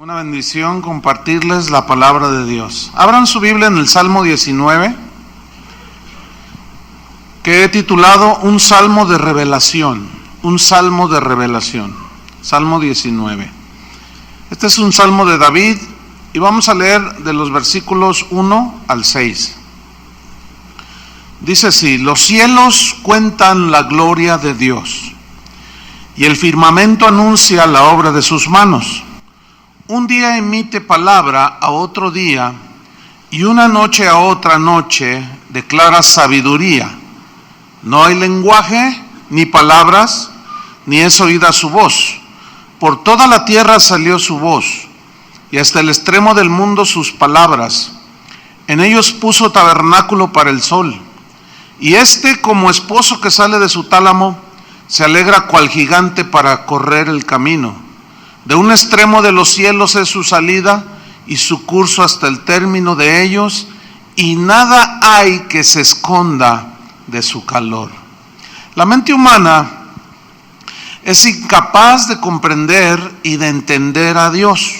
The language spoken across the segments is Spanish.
Una bendición compartirles la palabra de Dios. Abran su Biblia en el Salmo 19, que he titulado Un Salmo de Revelación. Un Salmo de Revelación. Salmo 19. Este es un salmo de David y vamos a leer de los versículos 1 al 6. Dice así: los cielos cuentan la gloria de Dios y el firmamento anuncia la obra de sus manos. Un día emite palabra a otro día, y una noche a otra noche declara sabiduría. No hay lenguaje, ni palabras, ni es oída su voz. Por toda la tierra salió su voz, y hasta el extremo del mundo sus palabras. En ellos puso tabernáculo para el sol, y como esposo que sale de su tálamo, se alegra cual gigante para correr el camino. De un extremo de los cielos es su salida y su curso hasta el término de ellos, y nada hay que se esconda de su calor. La mente humana es incapaz de comprender y de entender a Dios.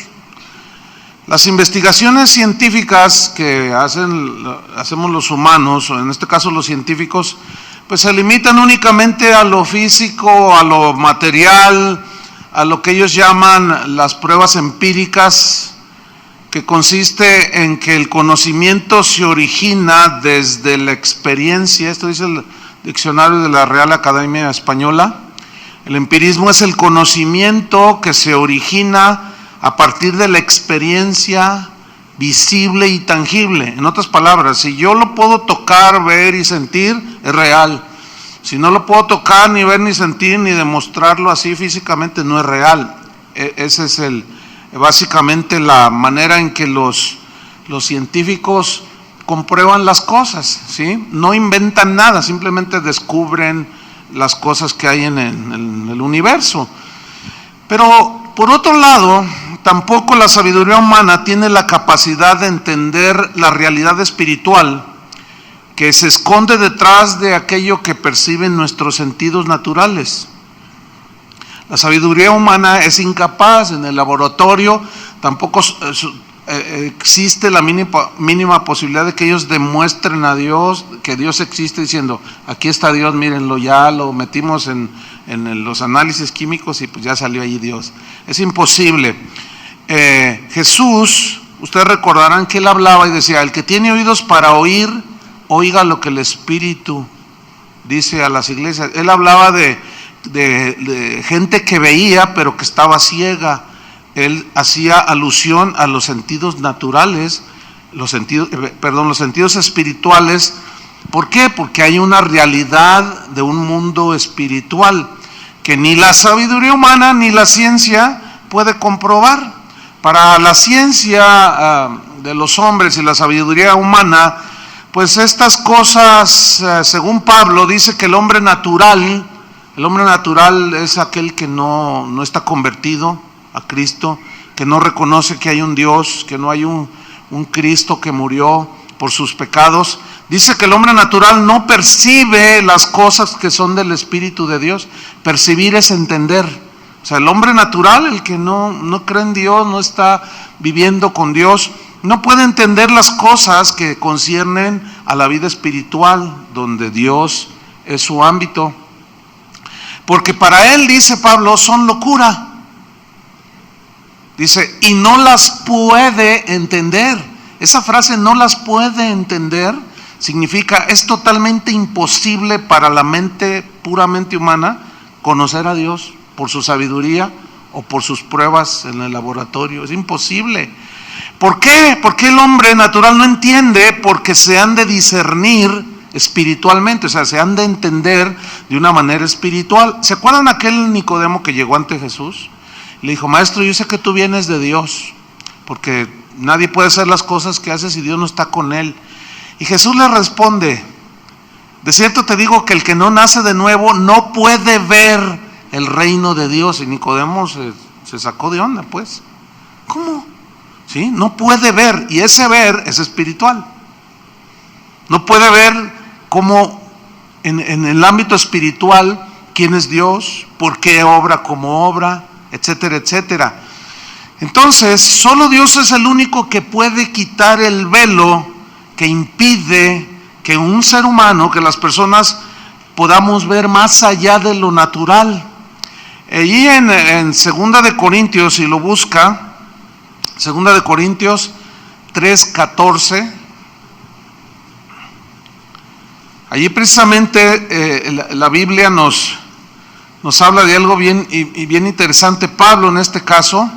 Las investigaciones científicas que hacemos los humanos, o en este caso los científicos, pues se limitan únicamente a lo físico, a lo material, a lo que ellos llaman las pruebas empíricas, que consiste en que el conocimiento se origina desde la experiencia. Esto dice el diccionario de la Real Academia Española. El empirismo es el conocimiento que se origina a partir de la experiencia visible y tangible. En otras palabras, si yo lo puedo tocar, ver y sentir, es real. Si no lo puedo tocar, ni ver, ni sentir, ni demostrarlo así físicamente, no es real. Esa es básicamente la manera en que los científicos comprueban las cosas, ¿sí? No inventan nada, simplemente descubren las cosas que hay en el universo. Pero, por otro lado, tampoco la sabiduría humana tiene la capacidad de entender la realidad espiritual que se esconde detrás de aquello que perciben nuestros sentidos naturales. La sabiduría humana es incapaz. En el laboratorio tampoco existe la mínima posibilidad de que ellos demuestren a Dios, que Dios existe, diciendo, aquí está Dios, mírenlo, ya lo metimos en los análisis químicos y pues ya salió allí Dios. Es imposible. Jesús, ustedes recordarán que él hablaba y decía, el que tiene oídos para oír, oiga lo que el Espíritu dice a las iglesias. Él hablaba de gente que veía pero que estaba ciega. Él hacía alusión a los sentidos naturales, los sentidos espirituales. ¿Por qué? Porque hay una realidad de un mundo espiritual que ni la sabiduría humana ni la ciencia puede comprobar. Para la ciencia de los hombres y la sabiduría humana, pues estas cosas, según Pablo, dice que el hombre natural es aquel que no está convertido a Cristo, que no reconoce que hay un Dios, que no hay un Cristo que murió por sus pecados. Dice que el hombre natural no percibe las cosas que son del Espíritu de Dios. Percibir es entender. O sea, el hombre natural, el que no cree en Dios, no está viviendo con Dios, no puede entender las cosas que conciernen a la vida espiritual, donde Dios es su ámbito. Porque para él, dice Pablo, son locura. Dice, y no las puede entender. Esa frase, no las puede entender, significa, es totalmente imposible para la mente puramente humana conocer a Dios por su sabiduría o por sus pruebas en el laboratorio. Es imposible. ¿Por qué? Porque el hombre natural no entiende, porque se han de discernir espiritualmente, o sea, se han de entender de una manera espiritual. ¿Se acuerdan aquel Nicodemo que llegó ante Jesús? Le dijo, maestro, yo sé que tú vienes de Dios, porque nadie puede hacer las cosas que hace si Dios no está con él. Y Jesús le responde, de cierto te digo que el que no nace de nuevo no puede ver el reino de Dios. Y Nicodemo se sacó de onda, pues. ¿Cómo? ¿Sí? No puede ver, y ese ver es espiritual. No puede ver cómo en el ámbito espiritual quién es Dios, por qué obra como obra, etcétera, etcétera. Entonces, solo Dios es el único que puede quitar el velo que impide que un ser humano, que las personas podamos ver más allá de lo natural. Allí en 2 de Corintios, si lo busca, 2 de Corintios 3:14, allí precisamente la Biblia nos habla de algo bien interesante. Pablo en este caso,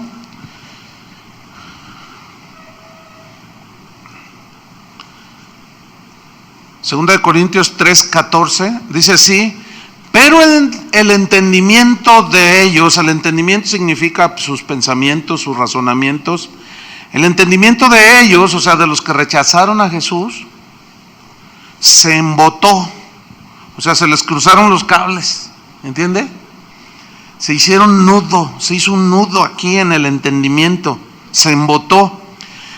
Segunda de Corintios 3:14, dice así: pero el entendimiento de ellos, el entendimiento significa sus pensamientos, sus razonamientos, el entendimiento de ellos, o sea, de los que rechazaron a Jesús, se embotó, o sea, se les cruzaron los cables, ¿entiende? Se hicieron nudo, se hizo un nudo aquí en el entendimiento, se embotó,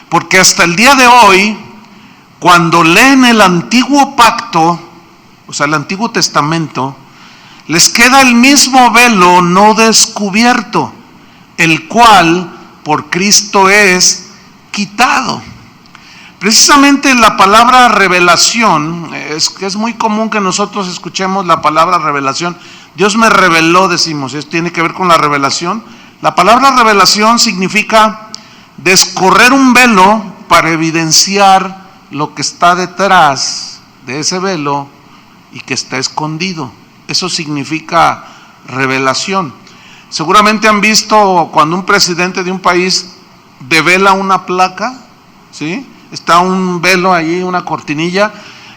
porque hasta el día de hoy, cuando leen el antiguo pacto, o sea, el Antiguo Testamento, les queda el mismo velo no descubierto, el cual por Cristo es quitado. Precisamente la palabra revelación, es muy común que nosotros escuchemos la palabra revelación. Dios me reveló, decimos, esto tiene que ver con la revelación. La palabra revelación significa descorrer un velo para evidenciar lo que está detrás de ese velo y que está escondido. Eso significa revelación. Seguramente han visto cuando un presidente de un país devela una placa, ¿sí? Está un velo allí, una cortinilla,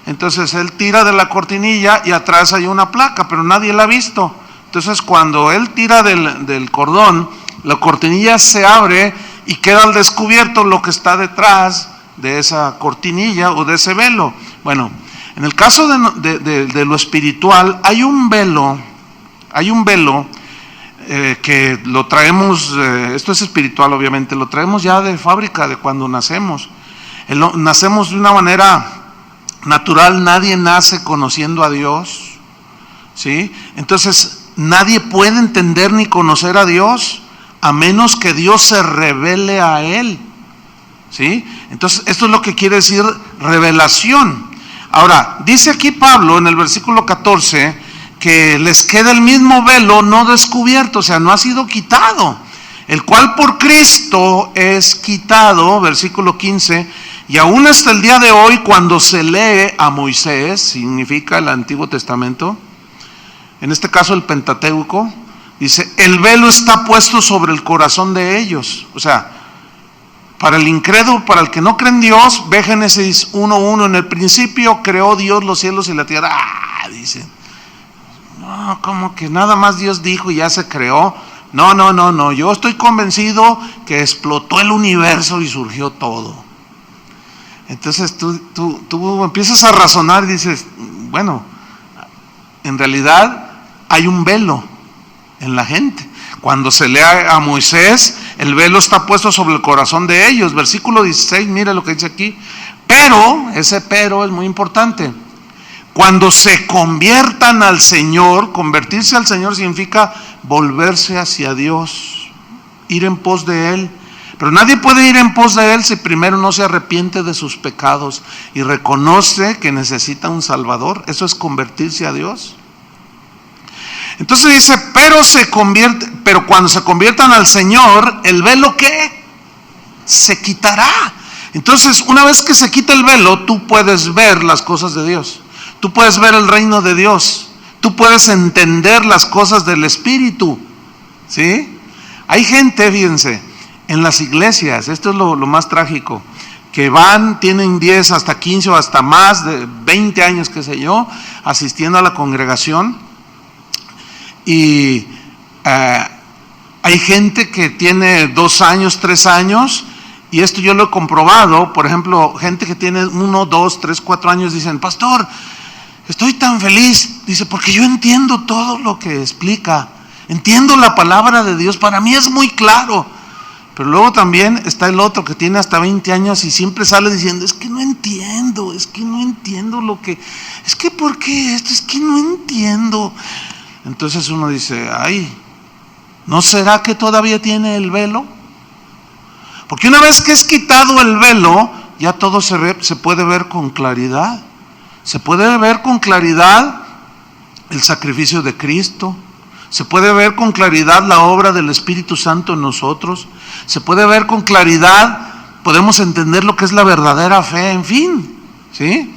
entonces él tira de la cortinilla y atrás hay una placa, pero nadie la ha visto. Entonces cuando él tira del cordón, la cortinilla se abre y queda al descubierto lo que está detrás de esa cortinilla o de ese velo. Bueno, en el caso de lo espiritual, hay un velo que lo traemos, esto es espiritual obviamente, lo traemos ya de fábrica, de cuando nacemos. Nacemos de una manera natural, nadie nace conociendo a Dios, ¿sí? Entonces, nadie puede entender ni conocer a Dios a menos que Dios se revele a él, ¿sí? Entonces, esto es lo que quiere decir revelación. Ahora, dice aquí Pablo en el versículo 14 que les queda el mismo velo no descubierto, o sea, no ha sido quitado, el cual por Cristo es quitado, versículo 15, y aún hasta el día de hoy cuando se lee a Moisés, significa el Antiguo Testamento, en este caso el Pentateuco, dice, el velo está puesto sobre el corazón de ellos, o sea, para el incrédulo, para el que no cree en Dios, ve Génesis 1:1, en el principio creó Dios los cielos y la tierra. Dicen, no, como que nada más Dios dijo y ya se creó. No, yo estoy convencido que explotó el universo y surgió todo. Entonces tú empiezas a razonar y dices, bueno, en realidad hay un velo en la gente. Cuando se lee a Moisés, el velo está puesto sobre el corazón de ellos. Versículo 16, mira lo que dice aquí. Pero, ese pero es muy importante. Cuando se conviertan al Señor, convertirse al Señor significa volverse hacia Dios, ir en pos de Él. Pero nadie puede ir en pos de Él si primero no se arrepiente de sus pecados y reconoce que necesita un Salvador. Eso es convertirse a Dios. Entonces dice, pero cuando se conviertan al Señor, el velo ¿qué? Se quitará. Entonces, una vez que se quita el velo, tú puedes ver las cosas de Dios. Tú puedes ver el reino de Dios. Tú puedes entender las cosas del Espíritu. ¿Sí? Hay gente, fíjense, en las iglesias, esto es lo más trágico, que tienen 10 hasta 15 o hasta más de 20 años, qué sé yo, asistiendo a la congregación. Y hay gente que tiene 2 años, 3 años, y esto yo lo he comprobado. Por ejemplo, gente que tiene 1, 2, 3, 4 años dicen, pastor, estoy tan feliz, dice, porque yo entiendo todo lo que explica, entiendo la palabra de Dios, para mí es muy claro. Pero luego también está el otro que tiene hasta 20 años y siempre sale diciendo, es que no entiendo lo que, es que ¿por qué esto? Es que no entiendo. Entonces uno dice, ay, ¿no será que todavía tiene el velo? Porque una vez que es quitado el velo, ya todo se puede ver con claridad. Se puede ver con claridad el sacrificio de Cristo. Se puede ver con claridad la obra del Espíritu Santo en nosotros. Se puede ver con claridad, podemos entender lo que es la verdadera fe, en fin, ¿sí?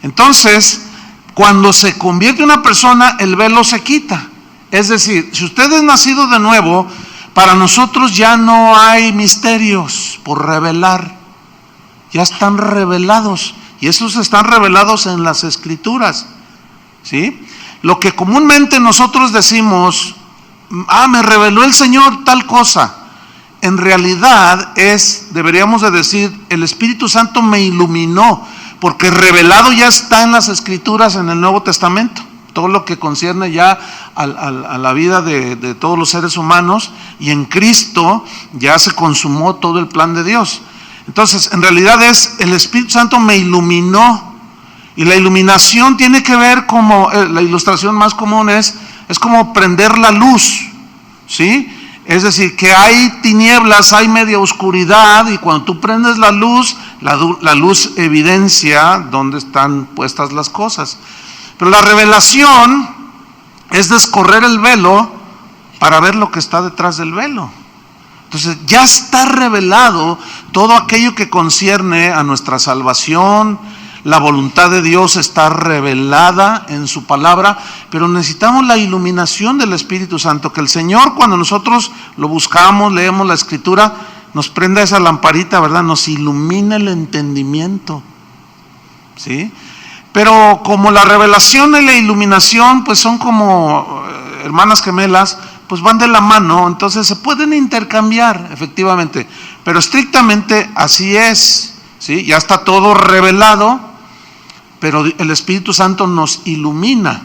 Entonces, cuando se convierte una persona, el velo se quita. Es decir, si usted es nacido de nuevo, para nosotros ya no hay misterios por revelar. Ya están revelados. Y esos están revelados en las Escrituras, ¿sí? Lo que comúnmente nosotros decimos, me reveló el Señor tal cosa. En realidad deberíamos de decir, el Espíritu Santo me iluminó, porque revelado ya está en las Escrituras, en el Nuevo Testamento. Todo lo que concierne ya a la vida de todos los seres humanos, y en Cristo ya se consumó todo el plan de Dios. Entonces, en realidad el Espíritu Santo me iluminó. Y la iluminación tiene que ver como, la ilustración más común es como prender la luz, ¿sí? Es decir, que hay tinieblas, hay media oscuridad, y cuando tú prendes la luz evidencia dónde están puestas las cosas. Pero la revelación es descorrer el velo para ver lo que está detrás del velo. Entonces ya está revelado todo aquello que concierne a nuestra salvación. La voluntad de Dios está revelada en su palabra, pero necesitamos la iluminación del Espíritu Santo, que el Señor, cuando nosotros lo buscamos, leemos la Escritura, nos prenda esa lamparita, ¿verdad? Nos ilumina el entendimiento, ¿sí? Pero como la revelación y la iluminación pues son como hermanas gemelas, pues van de la mano, entonces se pueden intercambiar efectivamente, pero estrictamente así es, ¿sí? Ya está todo revelado, pero el Espíritu Santo nos ilumina.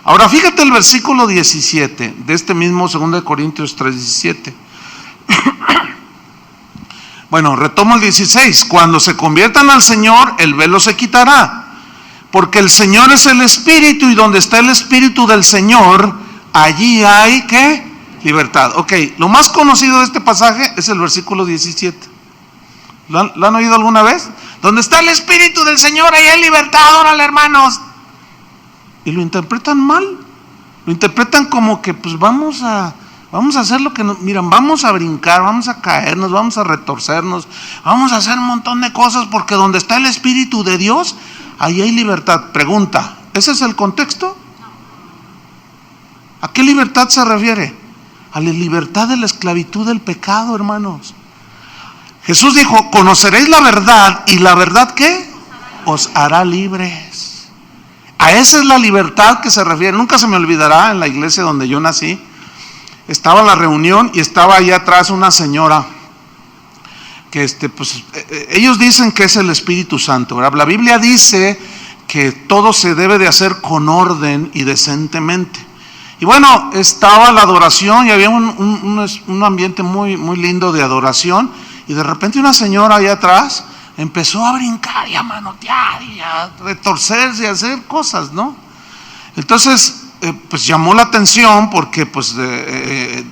Ahora fíjate el versículo 17 de este mismo 2 Corintios 3:17. Bueno, retomo el 16. Cuando se conviertan al Señor, el velo se quitará, porque el Señor es el Espíritu, y donde está el Espíritu del Señor, allí hay, ¿qué? Libertad. Ok, lo más conocido de este pasaje es el versículo 17. ¿Lo han oído alguna vez? Donde está el Espíritu del Señor, ahí hay libertad, órale hermanos. Y lo interpretan mal. Lo interpretan como que pues vamos a hacer lo que miran, vamos a brincar, vamos a caernos, vamos a retorcernos, vamos a hacer un montón de cosas, porque donde está el Espíritu de Dios, ahí hay libertad. Pregunta, ¿ese es el contexto? ¿A qué libertad se refiere? A la libertad de la esclavitud del pecado, hermanos. Jesús dijo, conoceréis la verdad, y la verdad ¿qué? Os hará libres. A esa es la libertad que se refiere. Nunca se me olvidará, en la iglesia donde yo nací, estaba en la reunión y estaba allá atrás una señora que ellos dicen que es el Espíritu Santo, ¿verdad? La Biblia dice que todo se debe de hacer con orden y decentemente. Y bueno, estaba la adoración y había un ambiente muy, muy lindo de adoración, y de repente una señora allá atrás empezó a brincar y a manotear y a retorcerse y a hacer cosas, ¿no? Entonces, pues llamó la atención porque pues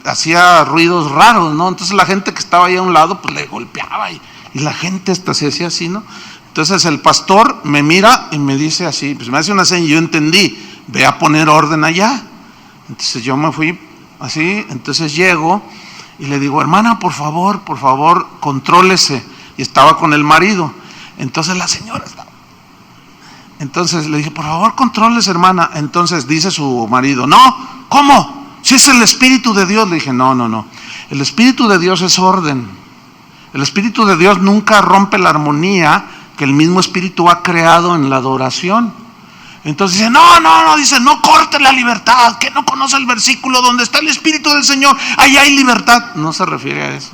hacía ruidos raros, ¿no? Entonces la gente que estaba ahí a un lado pues le golpeaba y la gente se hacía así, ¿no? Entonces el pastor me mira y me dice así, pues me hace una seña y yo entendí, ve a poner orden allá. Entonces yo me fui así, entonces llego y le digo, hermana, por favor, contrólese. Y estaba con el marido. Entonces la señora estaba. Entonces le dije, por favor, contrólese, hermana. Entonces dice su marido, no, ¿cómo? Si es el Espíritu de Dios. Le dije, no. El Espíritu de Dios es orden. El Espíritu de Dios nunca rompe la armonía que el mismo Espíritu ha creado en la adoración. Entonces dice, dice, no corte la libertad, que no conoce el versículo, donde está el Espíritu del Señor, ahí hay libertad. No se refiere a eso.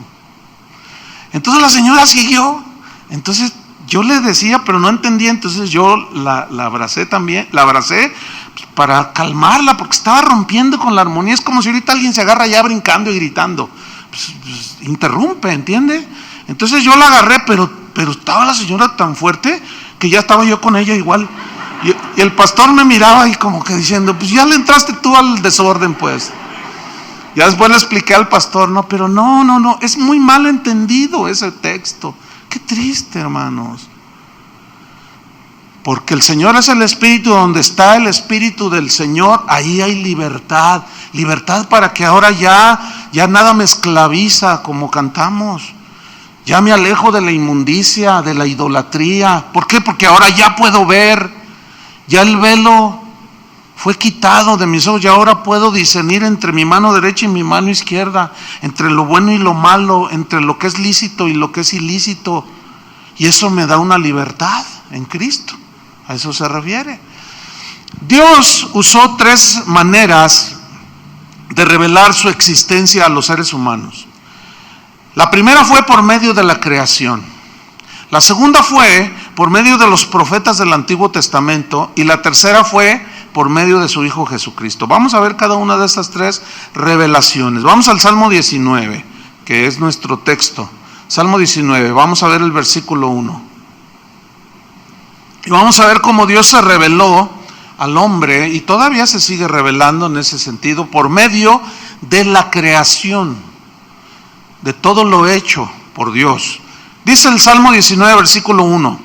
Entonces la señora siguió. Entonces yo le decía, pero no entendía. Entonces yo la abracé también, pues, para calmarla, porque estaba rompiendo con la armonía. Es como si ahorita alguien se agarra ya brincando y gritando, pues, interrumpe, ¿entiende? Entonces yo la agarré, pero estaba la señora tan fuerte que ya estaba yo con ella igual. Y el pastor me miraba y como que diciendo, pues ya le entraste tú al desorden, pues. Ya después le expliqué al pastor, no, pero no, es muy mal entendido ese texto. Qué triste, hermanos. Porque el Señor es el Espíritu, donde está el Espíritu del Señor, ahí hay libertad. Libertad para que ahora ya nada me esclaviza, como cantamos. Ya me alejo de la inmundicia, de la idolatría. ¿Por qué? Porque ahora ya puedo ver. Ya el velo fue quitado de mis ojos y ahora puedo discernir entre mi mano derecha y mi mano izquierda, entre lo bueno y lo malo, entre lo que es lícito y lo que es ilícito. Y eso me da una libertad en Cristo. A eso se refiere. Dios usó 3 maneras de revelar su existencia a los seres humanos. La primera fue por medio de la creación. La segunda fue por medio de los profetas del Antiguo Testamento. Y la tercera fue por medio de su Hijo Jesucristo. Vamos a ver cada una de estas 3 revelaciones. Vamos al Salmo 19, que es nuestro texto. Salmo 19, vamos a ver el versículo 1. Y vamos a ver cómo Dios se reveló al hombre y todavía se sigue revelando en ese sentido por medio de la creación, de todo lo hecho por Dios. Dice el Salmo 19, versículo 1: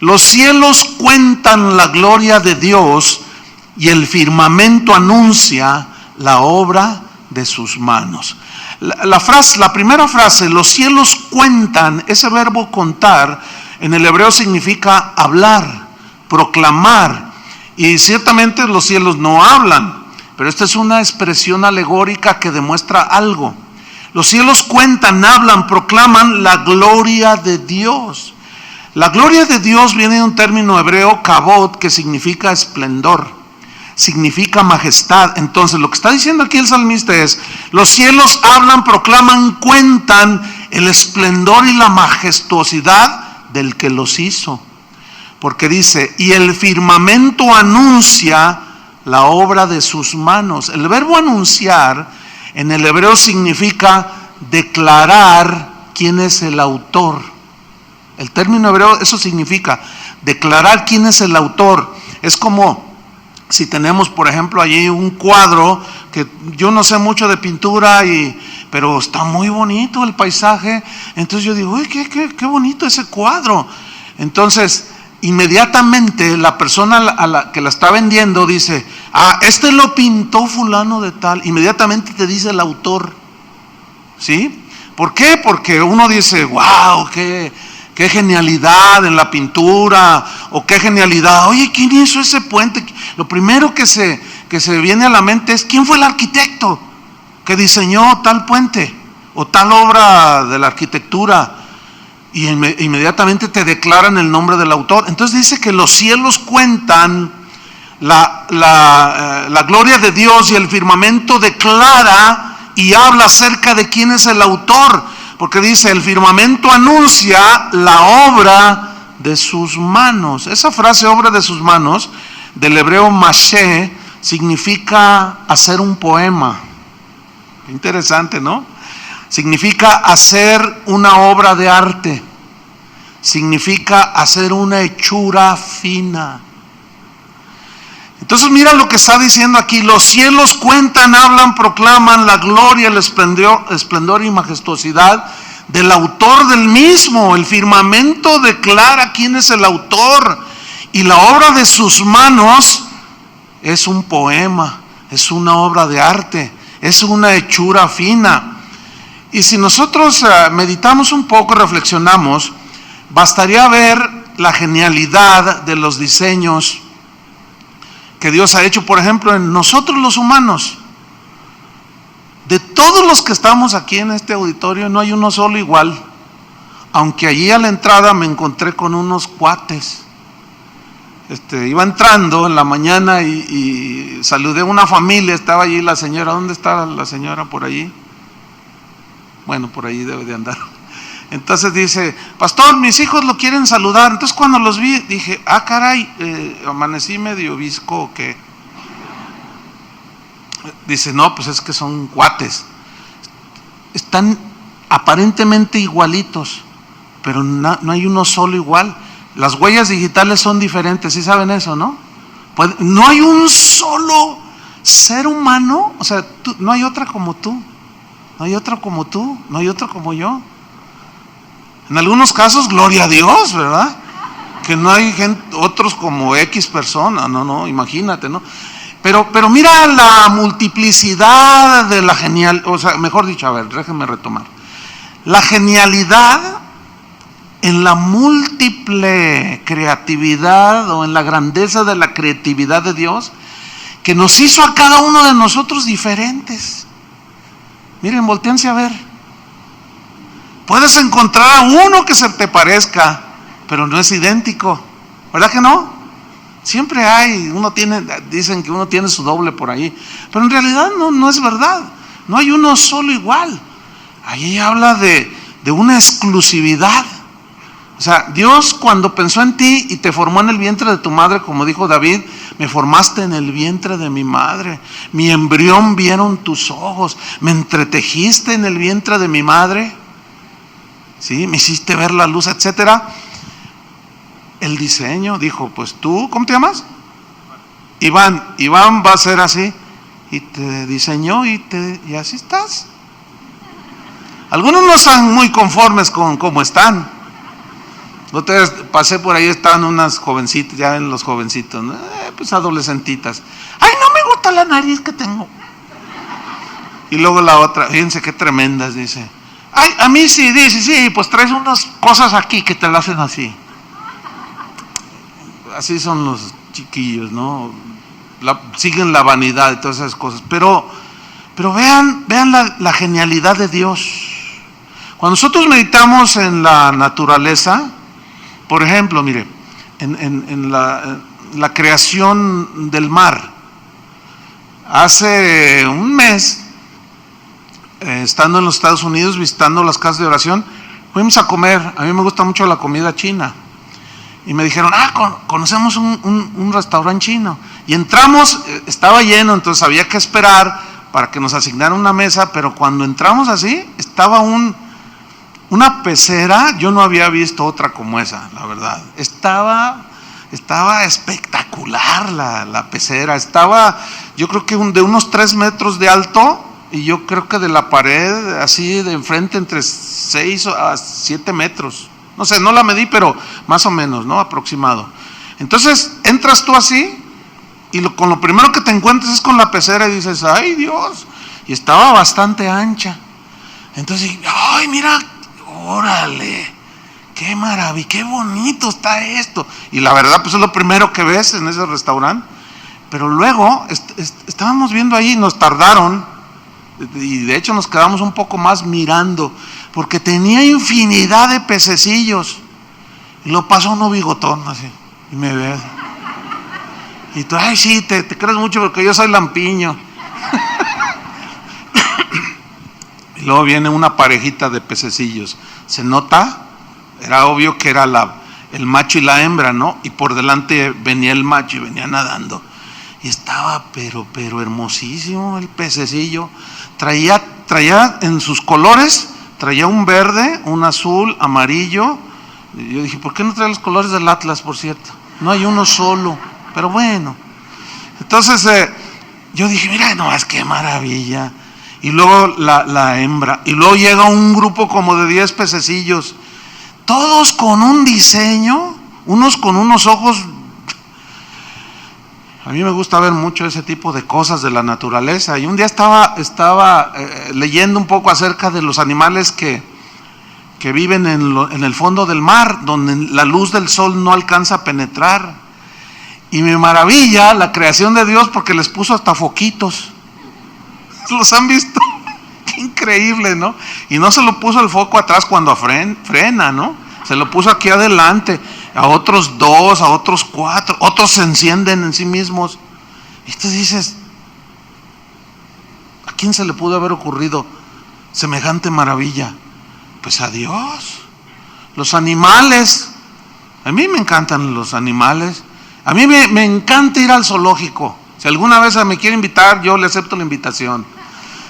los cielos cuentan la gloria de Dios y el firmamento anuncia la obra de sus manos. La primera frase, los cielos cuentan, ese verbo contar en el hebreo significa hablar, proclamar. Y ciertamente los cielos no hablan, pero esta es una expresión alegórica que demuestra algo. Los cielos cuentan, hablan, proclaman la gloria de Dios. La gloria de Dios viene de un término hebreo, kabod, que significa esplendor, significa majestad. Entonces lo que está diciendo aquí el salmista es: los cielos hablan, proclaman, cuentan el esplendor y la majestuosidad del que los hizo. Porque dice, y el firmamento anuncia la obra de sus manos. El verbo anunciar en el hebreo significa declarar quién es el autor. El término hebreo eso significa declarar quién es el autor. Es como si tenemos, por ejemplo, allí un cuadro que yo no sé mucho de pintura, pero está muy bonito el paisaje. Entonces yo digo, uy, qué bonito ese cuadro. Entonces, inmediatamente la persona a la que la está vendiendo dice, este lo pintó fulano de tal. Inmediatamente te dice el autor. ¿Sí? ¿Por qué? Porque uno dice, wow, qué genialidad en la pintura, o qué genialidad, oye, ¿quién hizo ese puente? Lo primero que se viene a la mente es, ¿quién fue el arquitecto que diseñó tal puente o tal obra de la arquitectura? Y inmediatamente te declaran el nombre del autor. Entonces dice que los cielos cuentan la gloria de Dios y el firmamento declara y habla acerca de quién es el autor. Porque dice, el firmamento anuncia la obra de sus manos. Esa frase, obra de sus manos, del hebreo mashé, significa hacer un poema. Interesante, ¿no? Significa hacer una obra de arte. Significa hacer una hechura fina. Entonces mira lo que está diciendo aquí: los cielos cuentan, hablan, proclaman la gloria, el esplendor y majestuosidad del autor del mismo. El firmamento declara quién es el autor, y la obra de sus manos es un poema, es una obra de arte, es una hechura fina. Y si nosotros meditamos un poco, reflexionamos, bastaría ver la genialidad de los diseños que Dios ha hecho, por ejemplo, en nosotros los humanos. De todos los que estamos aquí en este auditorio, no hay uno solo igual. Aunque allí a la entrada me encontré con unos cuates. Iba entrando en la mañana y saludé a una familia, estaba allí la señora. ¿Dónde está la señora? Por allí. Bueno, por allí debe de andar. Entonces dice, pastor, mis hijos lo quieren saludar. Entonces cuando los vi dije, caray, amanecí medio visco o qué. Dice, no, pues es que son cuates. Están aparentemente igualitos, pero no hay uno solo igual. Las huellas digitales son diferentes, ¿sí saben eso, no? Pues no hay un solo ser humano, o sea, no hay otra como tú. No hay otro como tú, no hay otro como yo. En algunos casos, gloria a Dios, ¿verdad? Que no hay otros como X persona, no, imagínate, ¿no? Pero mira la multiplicidad de la genial, o sea, mejor dicho, a ver, déjenme retomar. La genialidad en la múltiple creatividad o en la grandeza de la creatividad de Dios, que nos hizo a cada uno de nosotros diferentes. Miren, voltéense a ver. Puedes encontrar a uno que se te parezca, pero no es idéntico, ¿verdad que no? Siempre hay, dicen que uno tiene su doble por ahí, pero en realidad no es verdad. No hay uno solo igual. Ahí habla de una exclusividad. O sea, Dios cuando pensó en ti y te formó en el vientre de tu madre, como dijo David, me formaste en el vientre de mi madre, mi embrión vieron tus ojos, me entretejiste en el vientre de mi madre, ¿sí? Me hiciste ver la luz, etcétera. El diseño, dijo, pues tú, ¿cómo te llamas? Iván va a ser así, y te diseñó y así estás. Algunos no están muy conformes con cómo están. Entonces pasé por ahí, estaban unas jovencitas, ya ven los jovencitos, ¿no? Pues adolescentitas. Ay, no me gusta la nariz que tengo. Y luego la otra, fíjense qué tremendas, dice. Ay, a mí sí, dice, sí, pues traes unas cosas aquí que te las hacen así. Así son los chiquillos, ¿no? Siguen la vanidad y todas esas cosas. Pero vean la genialidad de Dios. Cuando nosotros meditamos en la naturaleza, por ejemplo, mire, en la creación del mar, hace un mes, estando en los Estados Unidos, visitando las casas de oración, fuimos a comer. A mí me gusta mucho la comida china. Y me dijeron, conocemos un restaurante chino. Y entramos, estaba lleno, entonces había que esperar para que nos asignaran una mesa, pero cuando entramos así, estaba una pecera, yo no había visto otra como esa, la verdad. Estaba espectacular la pecera, yo creo que de unos 3 metros de alto, y yo creo que de la pared, así de enfrente, entre 6 a 7 metros. No sé, no la medí, pero más o menos, ¿no? Aproximado. Entonces, entras tú así, y con lo primero que te encuentras es con la pecera, y dices, ¡ay, Dios! Y estaba bastante ancha. Entonces, ¡ay, mira! ¡Órale! ¡Qué maravilla! ¡Qué bonito está esto! Y la verdad, pues es lo primero que ves en ese restaurante. Pero luego, estábamos viendo ahí, nos tardaron, y de hecho nos quedamos un poco más mirando, porque tenía infinidad de pececillos. Y lo pasó uno bigotón así, y me ve. Y tú, ay, sí, te crees mucho porque yo soy lampiño. Y luego viene una parejita de pececillos. ¿Se nota? Era obvio que era el macho y la hembra, ¿no? Y por delante venía el macho y venía nadando. Y estaba pero hermosísimo el pececillo. Traía en sus colores, traía un verde, un azul, amarillo. Y yo dije, ¿por qué no trae los colores del Atlas, por cierto? No hay uno solo, pero bueno. Entonces yo dije, mira, no, es que maravilla. Y luego la hembra. Y luego llega un grupo como de 10 pececillos. Todos con un diseño, unos con unos ojos. A mí me gusta ver mucho ese tipo de cosas de la naturaleza. Y un día estaba leyendo un poco acerca de los animales que viven en el fondo del mar, donde la luz del sol no alcanza a penetrar. Y me maravilla la creación de Dios porque les puso hasta foquitos. ¿Los han visto? Qué increíble, ¿no? Y no se lo puso el foco atrás cuando frena, ¿no? Se lo puso aquí adelante. A otros 2, a otros 4, otros se encienden en sí mismos. Y tú dices, ¿a quién se le pudo haber ocurrido semejante maravilla? Pues a Dios. Los animales, a mí me encantan los animales. A mí me encanta ir al zoológico. Si alguna vez me quiere invitar, yo le acepto la invitación.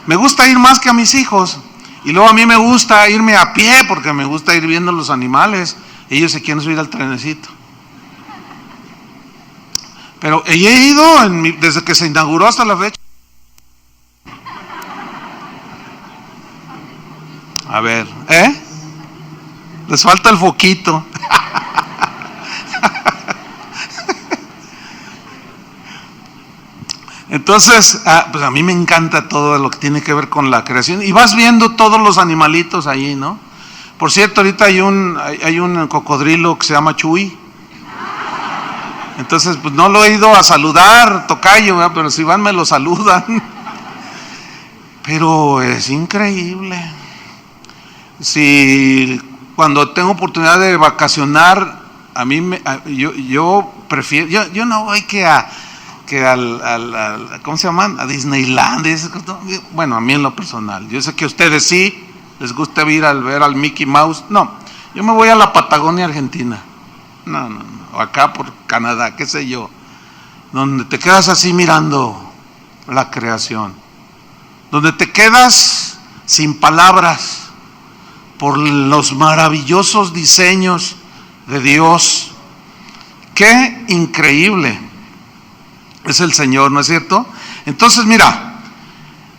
Me gusta ir más que a mis hijos. Y luego a mí me gusta irme a pie porque me gusta ir viendo los animales. Ellos se quieren subir al trenecito. Pero he ido desde que se inauguró hasta la fecha. A ver, les falta el foquito. Entonces, pues a mí me encanta todo lo que tiene que ver con la creación. Y vas viendo todos los animalitos ahí, ¿no? Por cierto, ahorita hay un cocodrilo que se llama Chuy. Entonces, pues no lo he ido a saludar, tocayo, ¿verdad? Pero si van me lo saludan. Pero es increíble. Si cuando tengo oportunidad de vacacionar, a mí yo prefiero, yo no voy que al ¿cómo se llaman? A Disneyland. Bueno, a mí en lo personal. Yo sé que a ustedes sí les gusta ir ver al Mickey Mouse. No, yo me voy a la Patagonia Argentina. No, o acá por Canadá, qué sé yo, donde te quedas así mirando la creación, donde te quedas sin palabras por los maravillosos diseños de Dios. Qué increíble es el Señor, ¿no es cierto? Entonces, mira,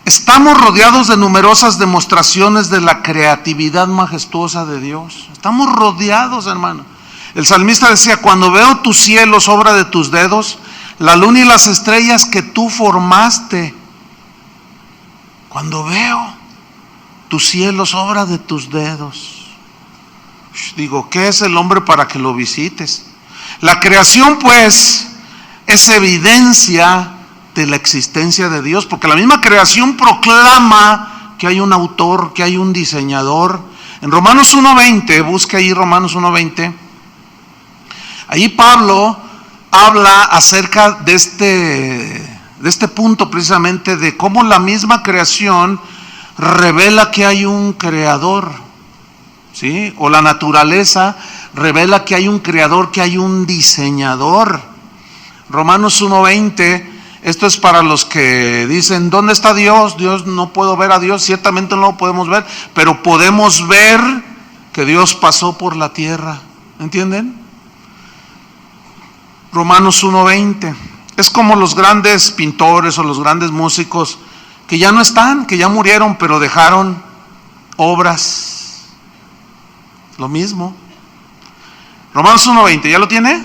estamos rodeados de numerosas demostraciones de la creatividad majestuosa de Dios. Estamos rodeados, hermano. El salmista decía: cuando veo tus cielos, obra de tus dedos, la luna y las estrellas que tú formaste. Cuando veo tus cielos, obra de tus dedos. Digo, ¿qué es el hombre para que lo visites? La creación, pues, es evidencia de la existencia de Dios, porque la misma creación proclama que hay un autor, que hay un diseñador. En Romanos 1:20, busque ahí Romanos 1:20. Ahí Pablo habla acerca de este punto precisamente, de cómo la misma creación revela que hay un creador, ¿sí? O la naturaleza revela que hay un creador, que hay un diseñador. Romanos 1:20, esto es para los que dicen: ¿dónde está Dios? Dios, no puedo ver a Dios. Ciertamente no lo podemos ver, pero podemos ver que Dios pasó por la tierra. ¿Entienden? Romanos 1:20. Es como los grandes pintores o los grandes músicos que ya no están, que ya murieron, pero dejaron obras. Lo mismo. Romanos 1:20, ¿ya lo tiene?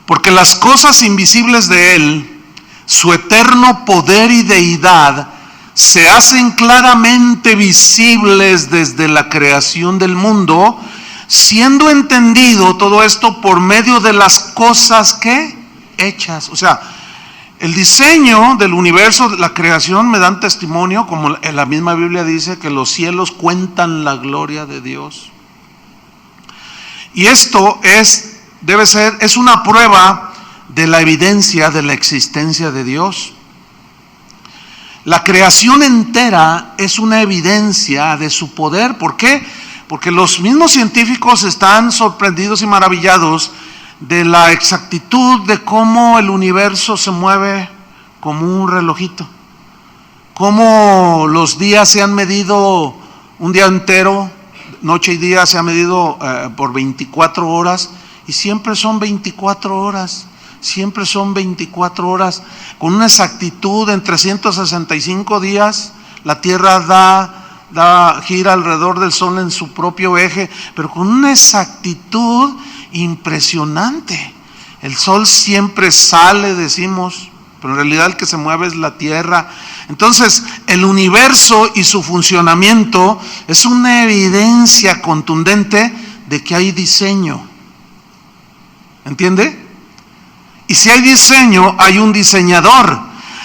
Porque las cosas invisibles de Él, su eterno poder y deidad, se hacen claramente visibles desde la creación del mundo, siendo entendido todo esto por medio de las cosas que hechas. O sea, el diseño del universo, la creación, me dan testimonio, como en la misma Biblia dice, que los cielos cuentan la gloria de Dios. Y esto es una prueba de la evidencia de la existencia de Dios. La creación entera es una evidencia de su poder. ¿Por qué? Porque los mismos científicos están sorprendidos y maravillados de la exactitud de cómo el universo se mueve como un relojito. Cómo los días se han medido, un día entero, noche y día se ha medido por 24 horas, y siempre son 24 horas. Siempre son 24 horas, con una exactitud. En 365 días la Tierra gira alrededor del Sol en su propio eje, pero con una exactitud impresionante. El Sol siempre sale, decimos, pero en realidad el que se mueve es la Tierra. Entonces, el universo y su funcionamiento es una evidencia contundente de que hay diseño. ¿Entiende? Y si hay diseño, hay un diseñador.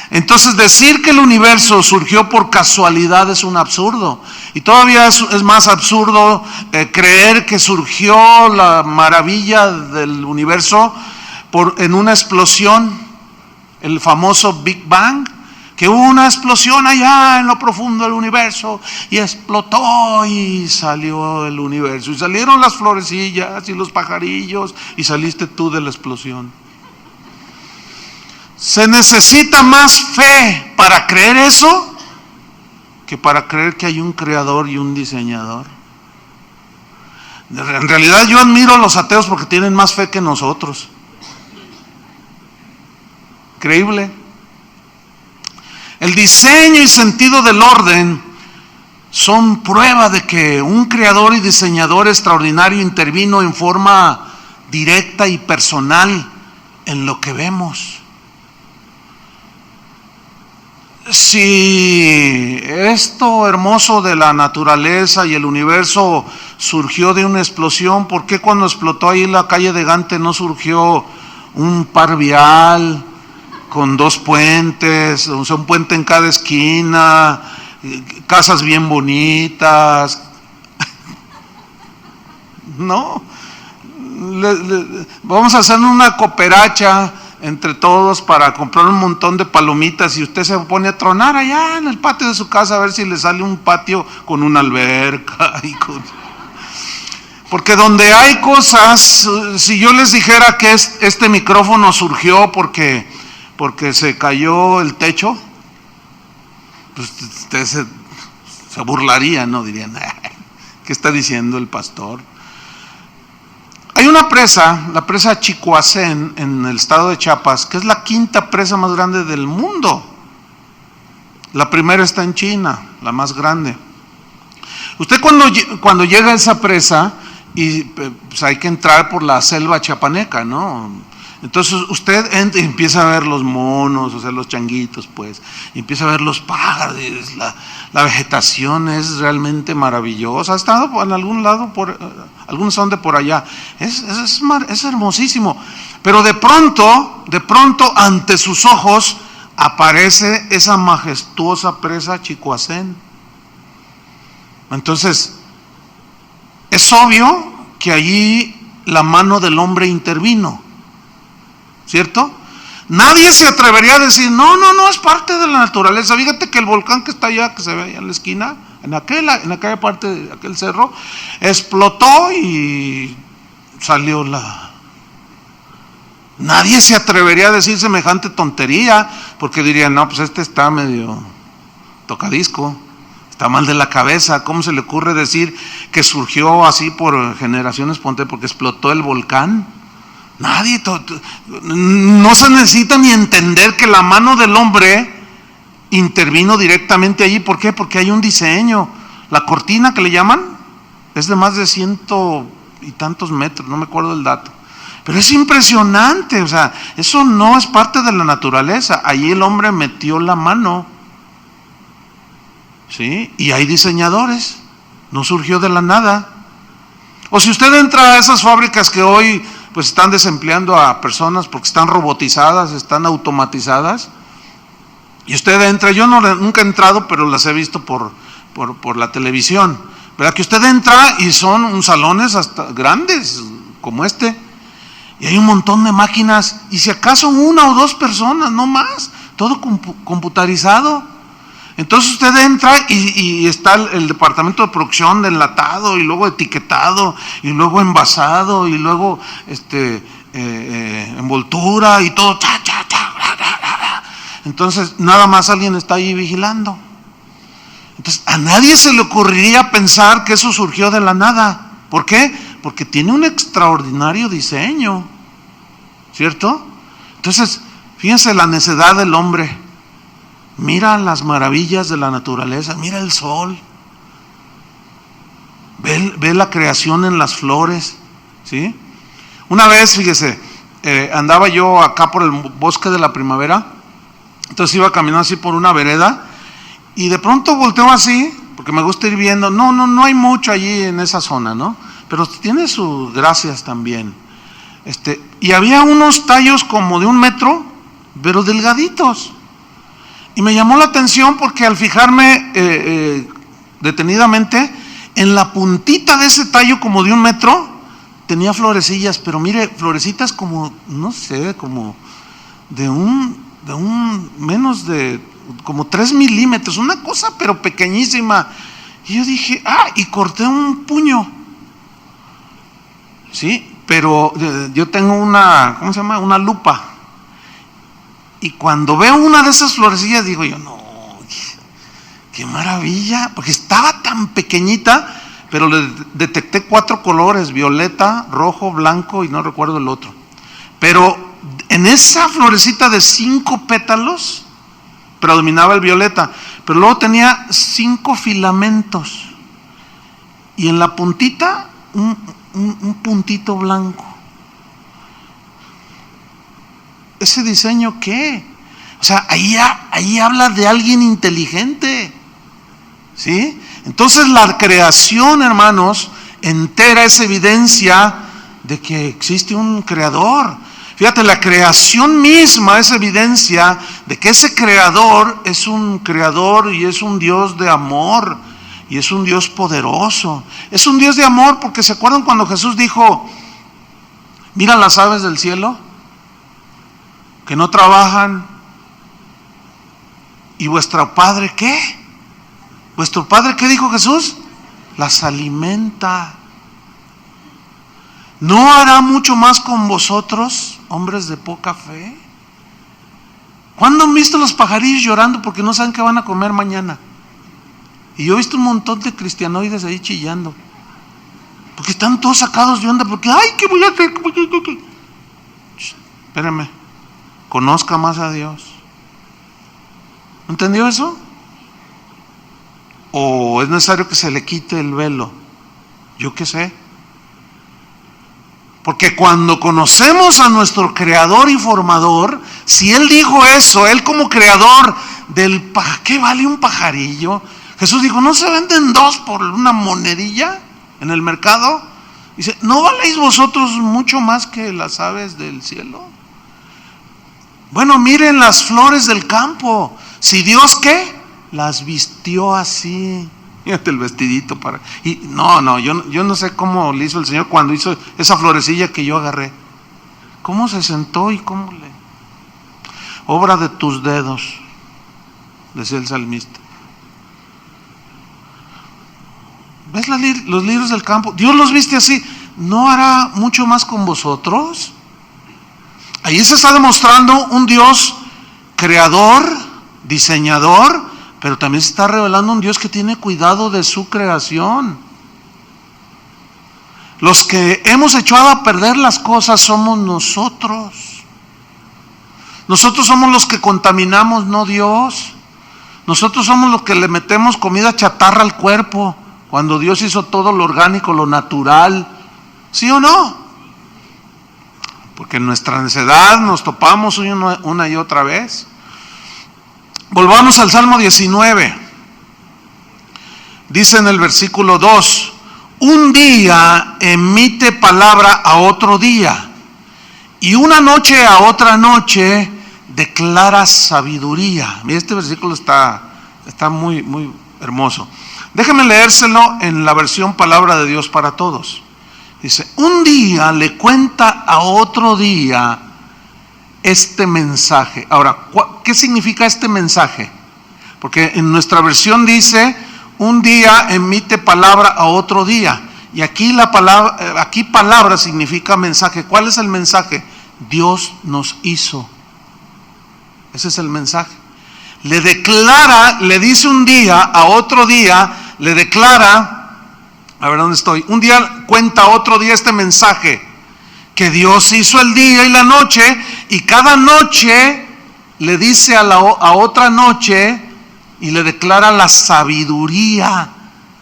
Entonces, decir que el universo surgió por casualidad es un absurdo. Y todavía es más absurdo creer que surgió la maravilla del universo en una explosión, el famoso Big Bang, que hubo una explosión allá en lo profundo del universo y explotó y salió el universo. Y salieron las florecillas y los pajarillos y saliste tú de la explosión. Se necesita más fe para creer eso que para creer que hay un creador y un diseñador. En realidad yo admiro a los ateos porque tienen más fe que nosotros. Increíble. El diseño y sentido del orden son prueba de que un creador y diseñador extraordinario intervino en forma directa y personal en lo que vemos. Si esto hermoso de la naturaleza y el universo surgió de una explosión, ¿por qué cuando explotó ahí la calle de Gante no surgió un par vial con 2 puentes, o sea, un puente en cada esquina, casas bien bonitas? No, vamos a hacer una cooperacha entre todos para comprar un montón de palomitas y usted se pone a tronar allá en el patio de su casa a ver si le sale un patio con una alberca y porque donde hay cosas, si yo les dijera que este micrófono surgió porque se cayó el techo, pues ustedes se burlarían, ¿no? Dirían, ¿qué está diciendo el pastor? Hay una presa, la presa Chicoacén, en el estado de Chiapas, que es la 5ª presa más grande del mundo. La primera está en China, la más grande. Usted cuando llega a esa presa, y pues hay que entrar por la selva chiapaneca, ¿no? Entonces usted entra y empieza a ver los monos, o sea, los changuitos, pues, y empieza a ver los pájaros, la vegetación es realmente maravillosa. ¿Ha estado en algún lado, algunos son de por allá? Es hermosísimo, pero de pronto, ante sus ojos, aparece esa majestuosa presa Chicoacén. Entonces, es obvio que allí la mano del hombre intervino, ¿cierto? Nadie se atrevería a decir, no, es parte de la naturaleza. Fíjate que el volcán que está allá, que se ve allá en la esquina, en aquella parte de aquel cerro, explotó y salió Nadie se atrevería a decir semejante tontería, porque dirían, no, pues este está medio tocadisco, está mal de la cabeza. ¿Cómo se le ocurre decir que surgió así por generación espontánea, porque explotó el volcán? Nadie, no se necesita ni entender que la mano del hombre intervino directamente allí. ¿Por qué? Porque hay un diseño. La cortina que le llaman es de más de 100 y tantos metros, no me acuerdo del dato. Pero es impresionante, o sea, eso no es parte de la naturaleza. Allí el hombre metió la mano, ¿sí? Y hay diseñadores, no surgió de la nada. O si usted entra a esas fábricas que hoy pues están desempleando a personas porque están robotizadas, están automatizadas, y usted entra, yo nunca he entrado, pero las he visto por la televisión, ¿verdad? Que usted entra y son salones hasta grandes como este, y hay un montón de máquinas, y si acaso 1 o 2 personas, no más, todo computarizado. Entonces usted entra y está el departamento de producción de enlatado, y luego etiquetado, y luego envasado, y luego envoltura y todo. Entonces nada más alguien está ahí vigilando. Entonces a nadie se le ocurriría pensar que eso surgió de la nada. ¿Por qué? Porque tiene un extraordinario diseño, ¿cierto? Entonces fíjense la necedad del hombre. Mira las maravillas de la naturaleza, mira el sol, ve la creación en las flores, ¿sí? Una vez, fíjese, andaba yo acá por el bosque de la primavera, entonces iba caminando así por una vereda, y de pronto volteo así, porque me gusta ir viendo, no hay mucho allí en esa zona, ¿no? Pero tiene sus gracias también. Y había unos tallos como de 1 metro, pero delgaditos. Y me llamó la atención porque al fijarme detenidamente, en la puntita de ese tallo como de 1 metro, tenía florecillas, pero mire, florecitas como, no sé, como de menos de, como 3 milímetros, una cosa pero pequeñísima. Y yo dije, y corté un puño, ¿sí? Pero yo tengo ¿cómo se llama? Una lupa. Y cuando veo una de esas florecillas, digo yo, no, qué maravilla, porque estaba tan pequeñita, pero le detecté 4 colores, violeta, rojo, blanco y no recuerdo el otro. Pero en esa florecita de 5 pétalos, predominaba el violeta, pero luego tenía 5 filamentos y en la puntita un puntito blanco. ¿Ese diseño qué? O sea, ahí habla de alguien inteligente, ¿sí? Entonces la creación, hermanos, entera es evidencia de que existe un creador. Fíjate, la creación misma es evidencia de que ese creador es un creador y es un Dios de amor y es un Dios poderoso. Es un Dios de amor porque ¿se acuerdan cuando Jesús dijo, mira las aves del cielo, que no trabajan, y vuestro Padre ¿qué? ¿Vuestro Padre qué dijo Jesús? Las alimenta. ¿No hará mucho más con vosotros, hombres de poca fe? ¿Cuándo han visto los pajarillos llorando porque no saben qué van a comer mañana? Y yo he visto un montón de cristianoides ahí chillando, porque están todos sacados de onda, porque ¡ay, qué voy a hacer! Espérame, conozca más a Dios. ¿Entendió eso? ¿O es necesario que se le quite el velo? Yo qué sé. Porque cuando conocemos a nuestro creador y formador, si Él dijo eso, Él como creador ¿qué vale un pajarillo? Jesús dijo, ¿no se venden 2 por una monedilla en el mercado? Dice, ¿no valéis vosotros mucho más que las aves del cielo? Bueno, miren las flores del campo. Si Dios ¿qué? Las vistió así. Fíjate el vestidito yo no sé cómo le hizo el Señor cuando hizo esa florecilla que yo agarré. ¿Cómo se sentó y cómo le? Obra de tus dedos, decía el salmista. ¿Ves los lirios del campo? Dios los viste así. ¿No hará mucho más con vosotros? Ahí se está demostrando un Dios creador, diseñador, pero también se está revelando un Dios que tiene cuidado de su creación. Los que hemos echado a perder las cosas somos nosotros. Nosotros somos los que contaminamos, no Dios. Nosotros somos los que le metemos comida chatarra al cuerpo, cuando Dios hizo todo lo orgánico, lo natural. ¿Sí o no? Porque en nuestra necedad nos topamos una y otra vez. Volvamos al Salmo 19. Dice en el versículo 2, un día emite palabra a otro día, y una noche a otra noche declara sabiduría. Mira, este versículo está muy, muy hermoso. Déjame leérselo en la versión Palabra de Dios para Todos. Dice, un día le cuenta a otro día este mensaje. Ahora, ¿qué significa este mensaje? Porque en nuestra versión dice, un día emite palabra a otro día. Y aquí palabra significa mensaje. ¿Cuál es el mensaje? Dios nos hizo. Ese es el mensaje. Le declara, le dice un día a otro día, le declara, a ver dónde estoy, un día cuenta a otro día este mensaje, que Dios hizo el día y la noche, y cada noche le dice a otra noche y le declara la sabiduría.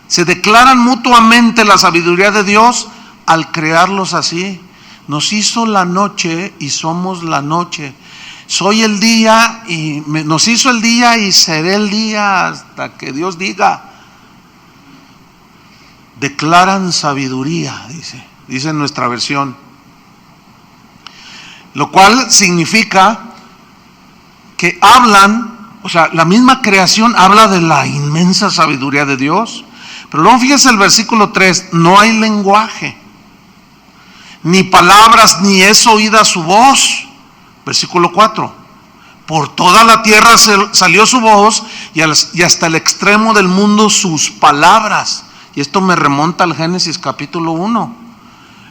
Se declaran mutuamente la sabiduría de Dios al crearlos así. Nos hizo la noche y somos la noche. Soy el día y nos hizo el día y seré el día hasta que Dios diga. Declaran sabiduría, dice en nuestra versión. Lo cual significa que hablan, o sea, la misma creación habla de la inmensa sabiduría de Dios. Pero luego fíjese el versículo 3, no hay lenguaje, ni palabras, ni es oída su voz. Versículo 4, por toda la tierra salió su voz y hasta el extremo del mundo sus palabras. Y esto me remonta al Génesis capítulo 1.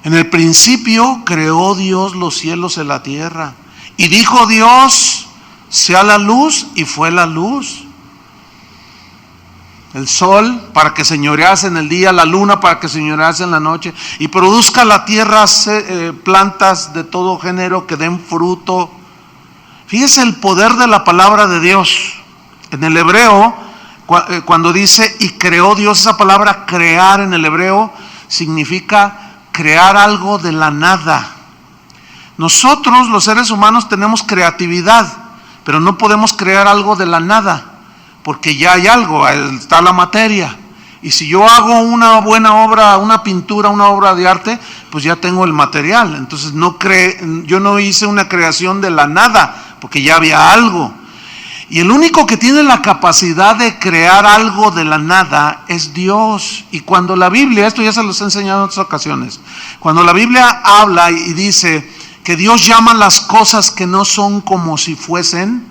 En el principio creó Dios los cielos y la tierra. Y dijo Dios, sea la luz, y fue la luz. El sol para que señorease en el día, la luna para que señorease en la noche, y produzca la tierra plantas de todo género que den fruto. Fíjese el poder de la palabra de Dios. En el hebreo, Cuando dice y creó Dios, esa palabra crear en el hebreo significa crear algo de la nada. Nosotros los seres humanos tenemos creatividad, pero no podemos crear algo de la nada, porque ya hay algo, está la materia. Y si yo hago una buena obra, una pintura, una obra de arte, pues ya tengo el material. Entonces yo no hice una creación de la nada, porque ya había algo. Y el único que tiene la capacidad de crear algo de la nada es Dios. Y cuando la Biblia, esto ya se los he enseñado en otras ocasiones, cuando la Biblia habla y dice que Dios llama las cosas que no son como si fuesen,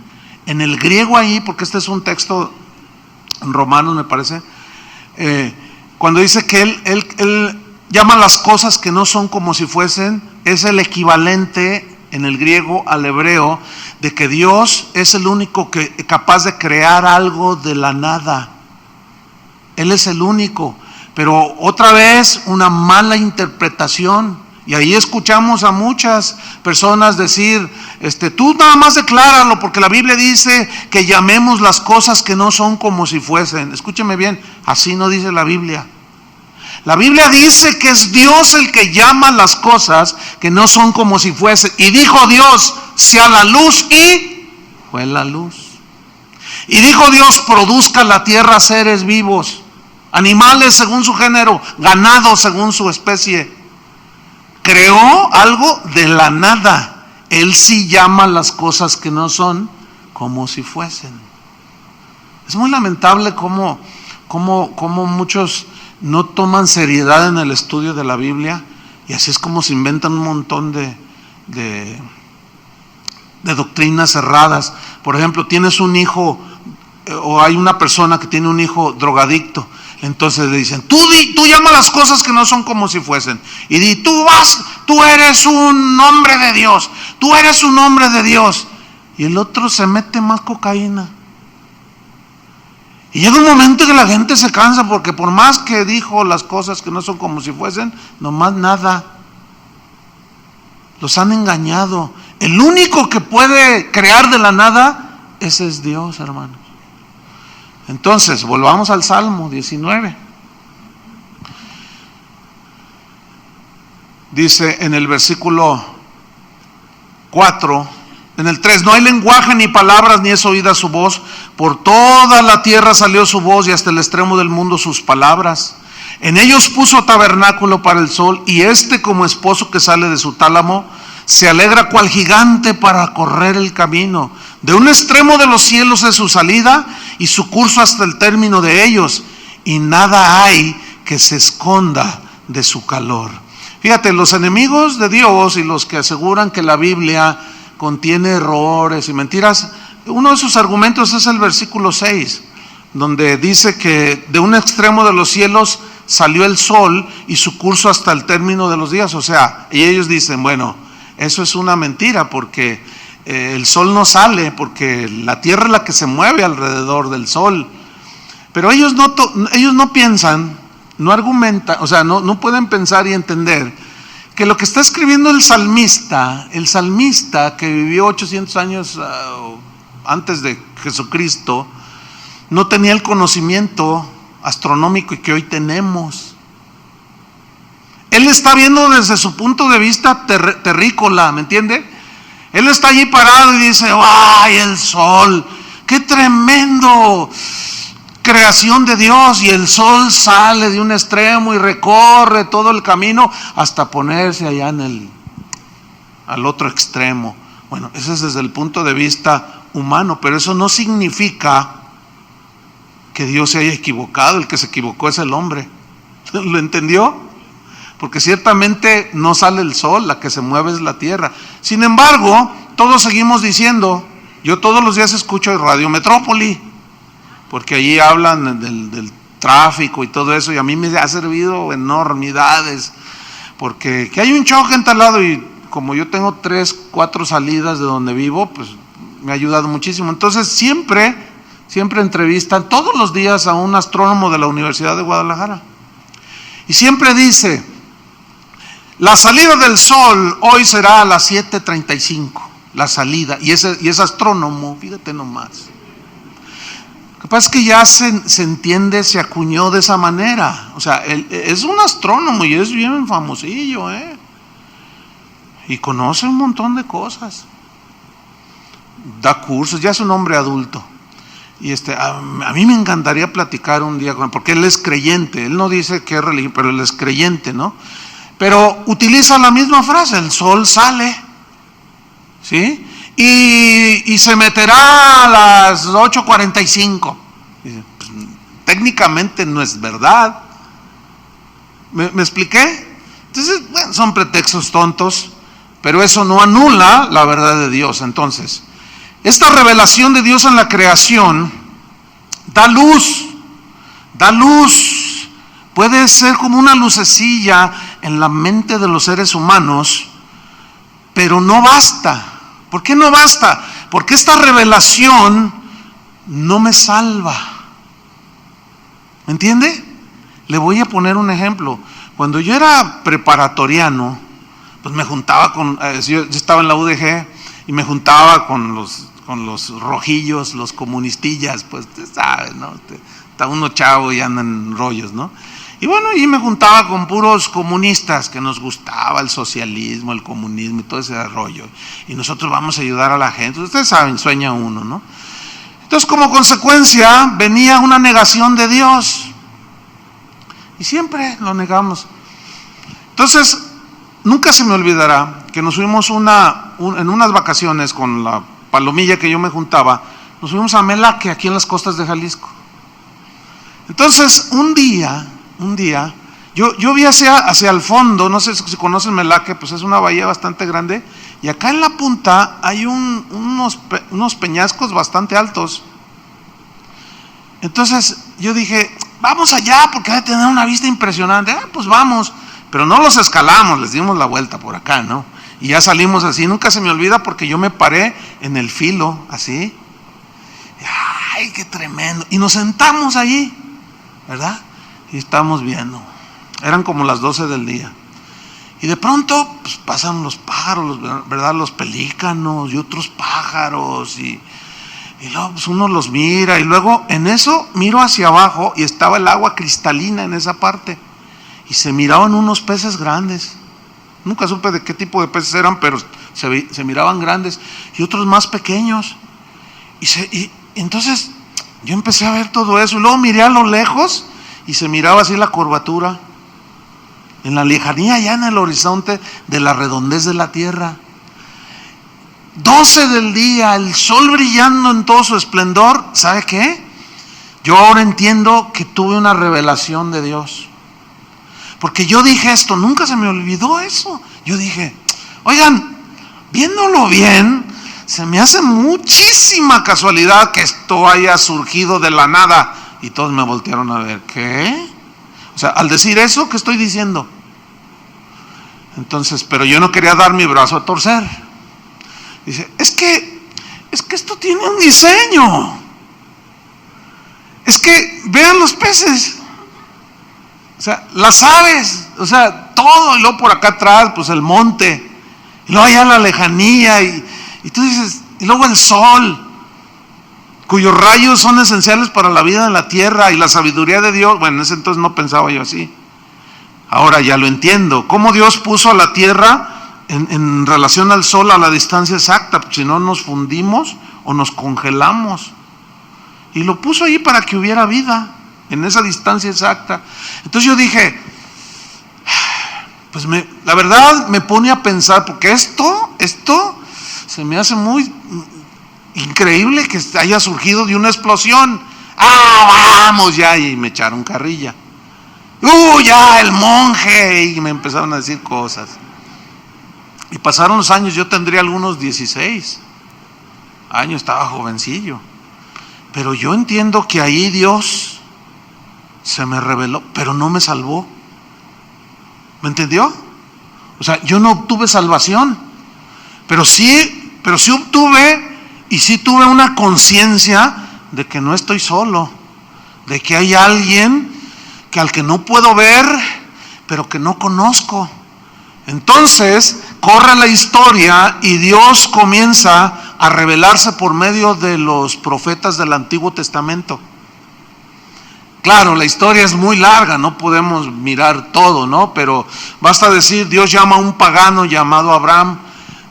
en el griego ahí, porque este es un texto en Romanos me parece, cuando dice que él llama las cosas que no son como si fuesen, es el equivalente en el griego al hebreo de que Dios es el único capaz de crear algo de la nada. Él es el único, pero otra vez una mala interpretación. Y ahí escuchamos a muchas personas decir, tú nada más decláralo, porque la Biblia dice que llamemos las cosas que no son como si fuesen. Escúcheme bien, así no dice la Biblia. La Biblia dice que es Dios el que llama las cosas que no son como si fuesen. Y dijo Dios, sea la luz, y fue la luz. Y dijo Dios, produzca la tierra seres vivos, animales según su género, ganado según su especie. Creó algo de la nada. Él sí llama las cosas que no son como si fuesen. Es muy lamentable cómo muchos no toman seriedad en el estudio de la Biblia, y así es como se inventan un montón de doctrinas erradas. Por ejemplo, tienes un hijo, o hay una persona que tiene un hijo drogadicto. Entonces le dicen, tú llama las cosas que no son como si fuesen. Y di, tú eres un hombre de Dios. Tú eres un hombre de Dios. Y el otro se mete más cocaína. Y llega un momento que la gente se cansa, porque por más que dijo las cosas que no son como si fuesen, nomás nada. Los han engañado. El único que puede crear de la nada, ese es Dios, hermanos. Entonces, volvamos al Salmo 19. Dice en el versículo 4, en el 3, no hay lenguaje ni palabras, ni es oída su voz. Por toda la tierra salió su voz, y hasta el extremo del mundo sus palabras. En ellos puso tabernáculo para el sol, y como esposo que sale de su tálamo, se alegra cual gigante para correr el camino. De un extremo de los cielos es su salida, y su curso hasta el término de ellos, y nada hay que se esconda de su calor. Fíjate, los enemigos de Dios y los que aseguran que la Biblia contiene errores y mentiras, uno de sus argumentos es el versículo 6, donde dice que de un extremo de los cielos salió el sol, y su curso hasta el término de los días. O sea, y ellos dicen, bueno, eso es una mentira, porque el sol no sale, porque la tierra es la que se mueve alrededor del sol. Pero ellos no piensan, no argumentan, o sea, no pueden pensar y entender que lo que está escribiendo el salmista que vivió 800 años antes de Jesucristo, no tenía el conocimiento astronómico y que hoy tenemos. Él está viendo desde su punto de vista terrícola, ¿me entiende? Él está allí parado y dice, ¡ay, el sol! ¡Qué tremendo creación de Dios! Y el sol sale de un extremo y recorre todo el camino hasta ponerse allá al otro extremo. Bueno, eso es desde el punto de vista humano, pero eso no significa que Dios se haya equivocado. El que se equivocó es el hombre. ¿Lo entendió? Porque ciertamente no sale el sol, la que se mueve es la tierra. Sin embargo, todos seguimos diciendo, yo todos los días escucho Radio Metrópoli, porque allí hablan del tráfico y todo eso, y a mí me ha servido enormidades, porque que hay un choque en tal lado, y como yo tengo 3, 4 salidas de donde vivo, pues me ha ayudado muchísimo. Entonces siempre entrevistan todos los días a un astrónomo de la Universidad de Guadalajara, y siempre dice, la salida del sol hoy será a las 7:35, la salida, y es astrónomo, fíjate nomás. que pasa es que ya se entiende, se acuñó de esa manera. O sea, él es un astrónomo y es bien famosillo, y conoce un montón de cosas. Da cursos, ya es un hombre adulto. Y a mí me encantaría platicar un día con él, porque él es creyente. Él no dice qué religión, pero él es creyente, ¿no? Pero utiliza la misma frase: el sol sale, ¿sí? Y se meterá a las 8:45. Dice, pues, técnicamente no es verdad. ¿Me expliqué? Entonces, bueno, son pretextos tontos, pero eso no anula la verdad de Dios. Entonces, esta revelación de Dios en la creación da luz, puede ser como una lucecilla en la mente de los seres humanos, pero no basta. ¿Por qué no basta? Porque esta revelación no me salva. ¿Me entiende? Le voy a poner un ejemplo. Cuando yo era preparatoriano, pues me juntaba yo estaba en la UDG y me juntaba con los rojillos, los comunistillas, pues usted sabe, ¿no? Está uno chavo y anda en rollos, ¿no? Y bueno, y me juntaba con puros comunistas que nos gustaba el socialismo, el comunismo y todo ese rollo. Y nosotros vamos a ayudar a la gente. Ustedes saben, sueña uno, ¿no? Entonces, como consecuencia, venía una negación de Dios. Y siempre lo negamos. Entonces, nunca se me olvidará que nos fuimos en unas vacaciones con la palomilla que yo me juntaba, nos fuimos a Melaque, aquí en las costas de Jalisco. Entonces, un día, yo vi hacia el fondo, no sé si conocen Melaque, pues es una bahía bastante grande, y acá en la punta hay unos peñascos bastante altos. Entonces, yo dije, vamos allá, porque hay que tener una vista impresionante. Pues vamos, pero no los escalamos, les dimos la vuelta por acá, ¿no? Y ya salimos así, nunca se me olvida porque yo me paré en el filo, así. ¡Ay, qué tremendo! Y nos sentamos allí, ¿verdad? Y estábamos viendo. Eran como las 12 del día. Y de pronto, pues pasan los pájaros, ¿verdad? Los pelícanos y otros pájaros. Y luego pues uno los mira. Y luego en eso miro hacia abajo y estaba el agua cristalina en esa parte. Y se miraban unos peces grandes. Nunca supe de qué tipo de peces eran, pero se miraban grandes y otros más pequeños. Y entonces yo empecé a ver todo eso y luego miré a lo lejos y se miraba así la curvatura en la lejanía, ya en el horizonte de la redondez de la tierra. 12 del día, el sol brillando en todo su esplendor. ¿Sabe qué? Yo ahora entiendo que tuve una revelación de Dios. Porque yo dije esto, nunca se me olvidó eso. Yo dije, oigan, viéndolo bien, se me hace muchísima casualidad que esto haya surgido de la nada. Y todos me voltearon a ver, ¿qué? O sea, al decir eso, ¿qué estoy diciendo? Entonces, pero yo no quería dar mi brazo a torcer. Dice, es que esto tiene un diseño. Es que vean los peces. O sea, las aves, o sea, todo, y luego por acá atrás, pues el monte, y luego allá la lejanía, y tú dices, y luego el sol, cuyos rayos son esenciales para la vida en la tierra, y la sabiduría de Dios. Bueno, en ese entonces no pensaba yo así. Ahora ya lo entiendo, cómo Dios puso a la tierra en relación al sol a la distancia exacta, si no nos fundimos o nos congelamos. Y lo puso ahí para que hubiera vida en esa distancia exacta. Entonces yo dije, pues la verdad me pone a pensar, porque esto se me hace muy increíble que haya surgido de una explosión. Vamos ya, y me echaron carrilla. Ya el monje, y me empezaron a decir cosas. Y pasaron los años, yo tendría algunos 16 años, estaba jovencillo. Pero yo entiendo que ahí Dios se me reveló, pero no me salvó. ¿Me entendió? O sea, yo no obtuve salvación, pero sí obtuve, y sí tuve una conciencia de que no estoy solo, de que hay alguien al que no puedo ver, pero que no conozco. Entonces corre la historia y Dios comienza a revelarse por medio de los profetas del Antiguo Testamento. Claro, la historia es muy larga, no podemos mirar todo, ¿no? Pero basta decir, Dios llama a un pagano llamado Abraham,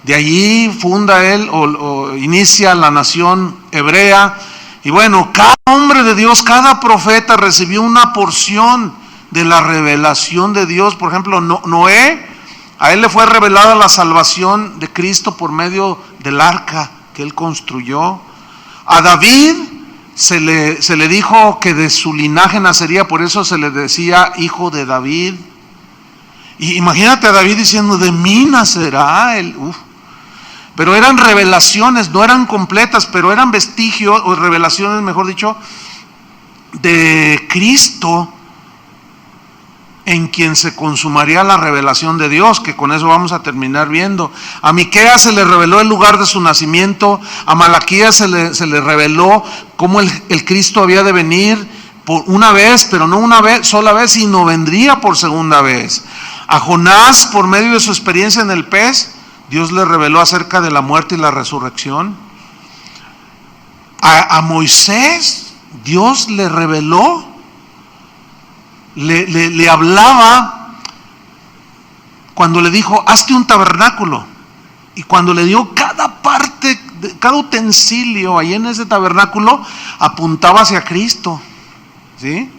de allí funda él o inicia la nación hebrea. Y bueno, cada hombre de Dios, cada profeta recibió una porción de la revelación de Dios. Por ejemplo, Noé, a él le fue revelada la salvación de Cristo por medio del arca que él construyó. A David se le dijo que de su linaje nacería, por eso se le decía hijo de David. Y imagínate a David diciendo, de mí nacerá él. Pero eran revelaciones, no eran completas, pero eran vestigios, o revelaciones, mejor dicho, de Cristo, en quien se consumaría la revelación de Dios, que con eso vamos a terminar viendo. A Miqueas se le reveló el lugar de su nacimiento, a Malaquías se le reveló cómo el Cristo había de venir por una vez, pero no una vez, sola vez, sino vendría por segunda vez. A Jonás, por medio de su experiencia en el pez, Dios le reveló acerca de la muerte y la resurrección. A Moisés, Dios le reveló, le hablaba cuando le dijo, hazte un tabernáculo. Y cuando le dio cada parte, cada utensilio ahí en ese tabernáculo, apuntaba hacia Cristo, ¿sí?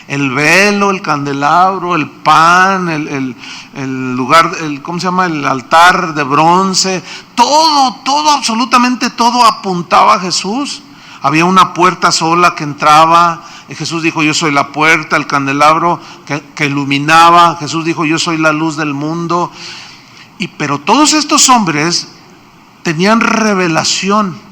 El velo, el candelabro, el pan, el lugar, ¿cómo se llama? El altar de bronce, todo, absolutamente todo apuntaba a Jesús. Había una puerta sola que entraba. Jesús dijo, yo soy la puerta, el candelabro que iluminaba. Jesús dijo, yo soy la luz del mundo. Pero todos estos hombres tenían revelación.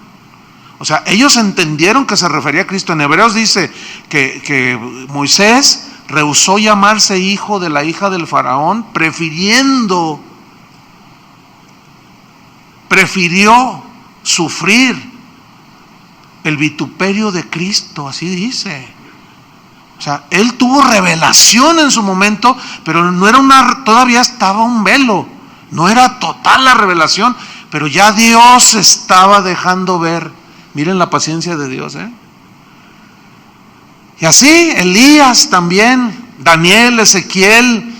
O sea, ellos entendieron que se refería a Cristo. En Hebreos dice que Moisés rehusó llamarse hijo de la hija del faraón, prefirió sufrir el vituperio de Cristo, así dice. O sea, él tuvo revelación en su momento, pero no era todavía estaba un velo, no era total la revelación, pero ya Dios estaba dejando ver. Miren la paciencia de Dios, Y así, Elías también, Daniel, Ezequiel.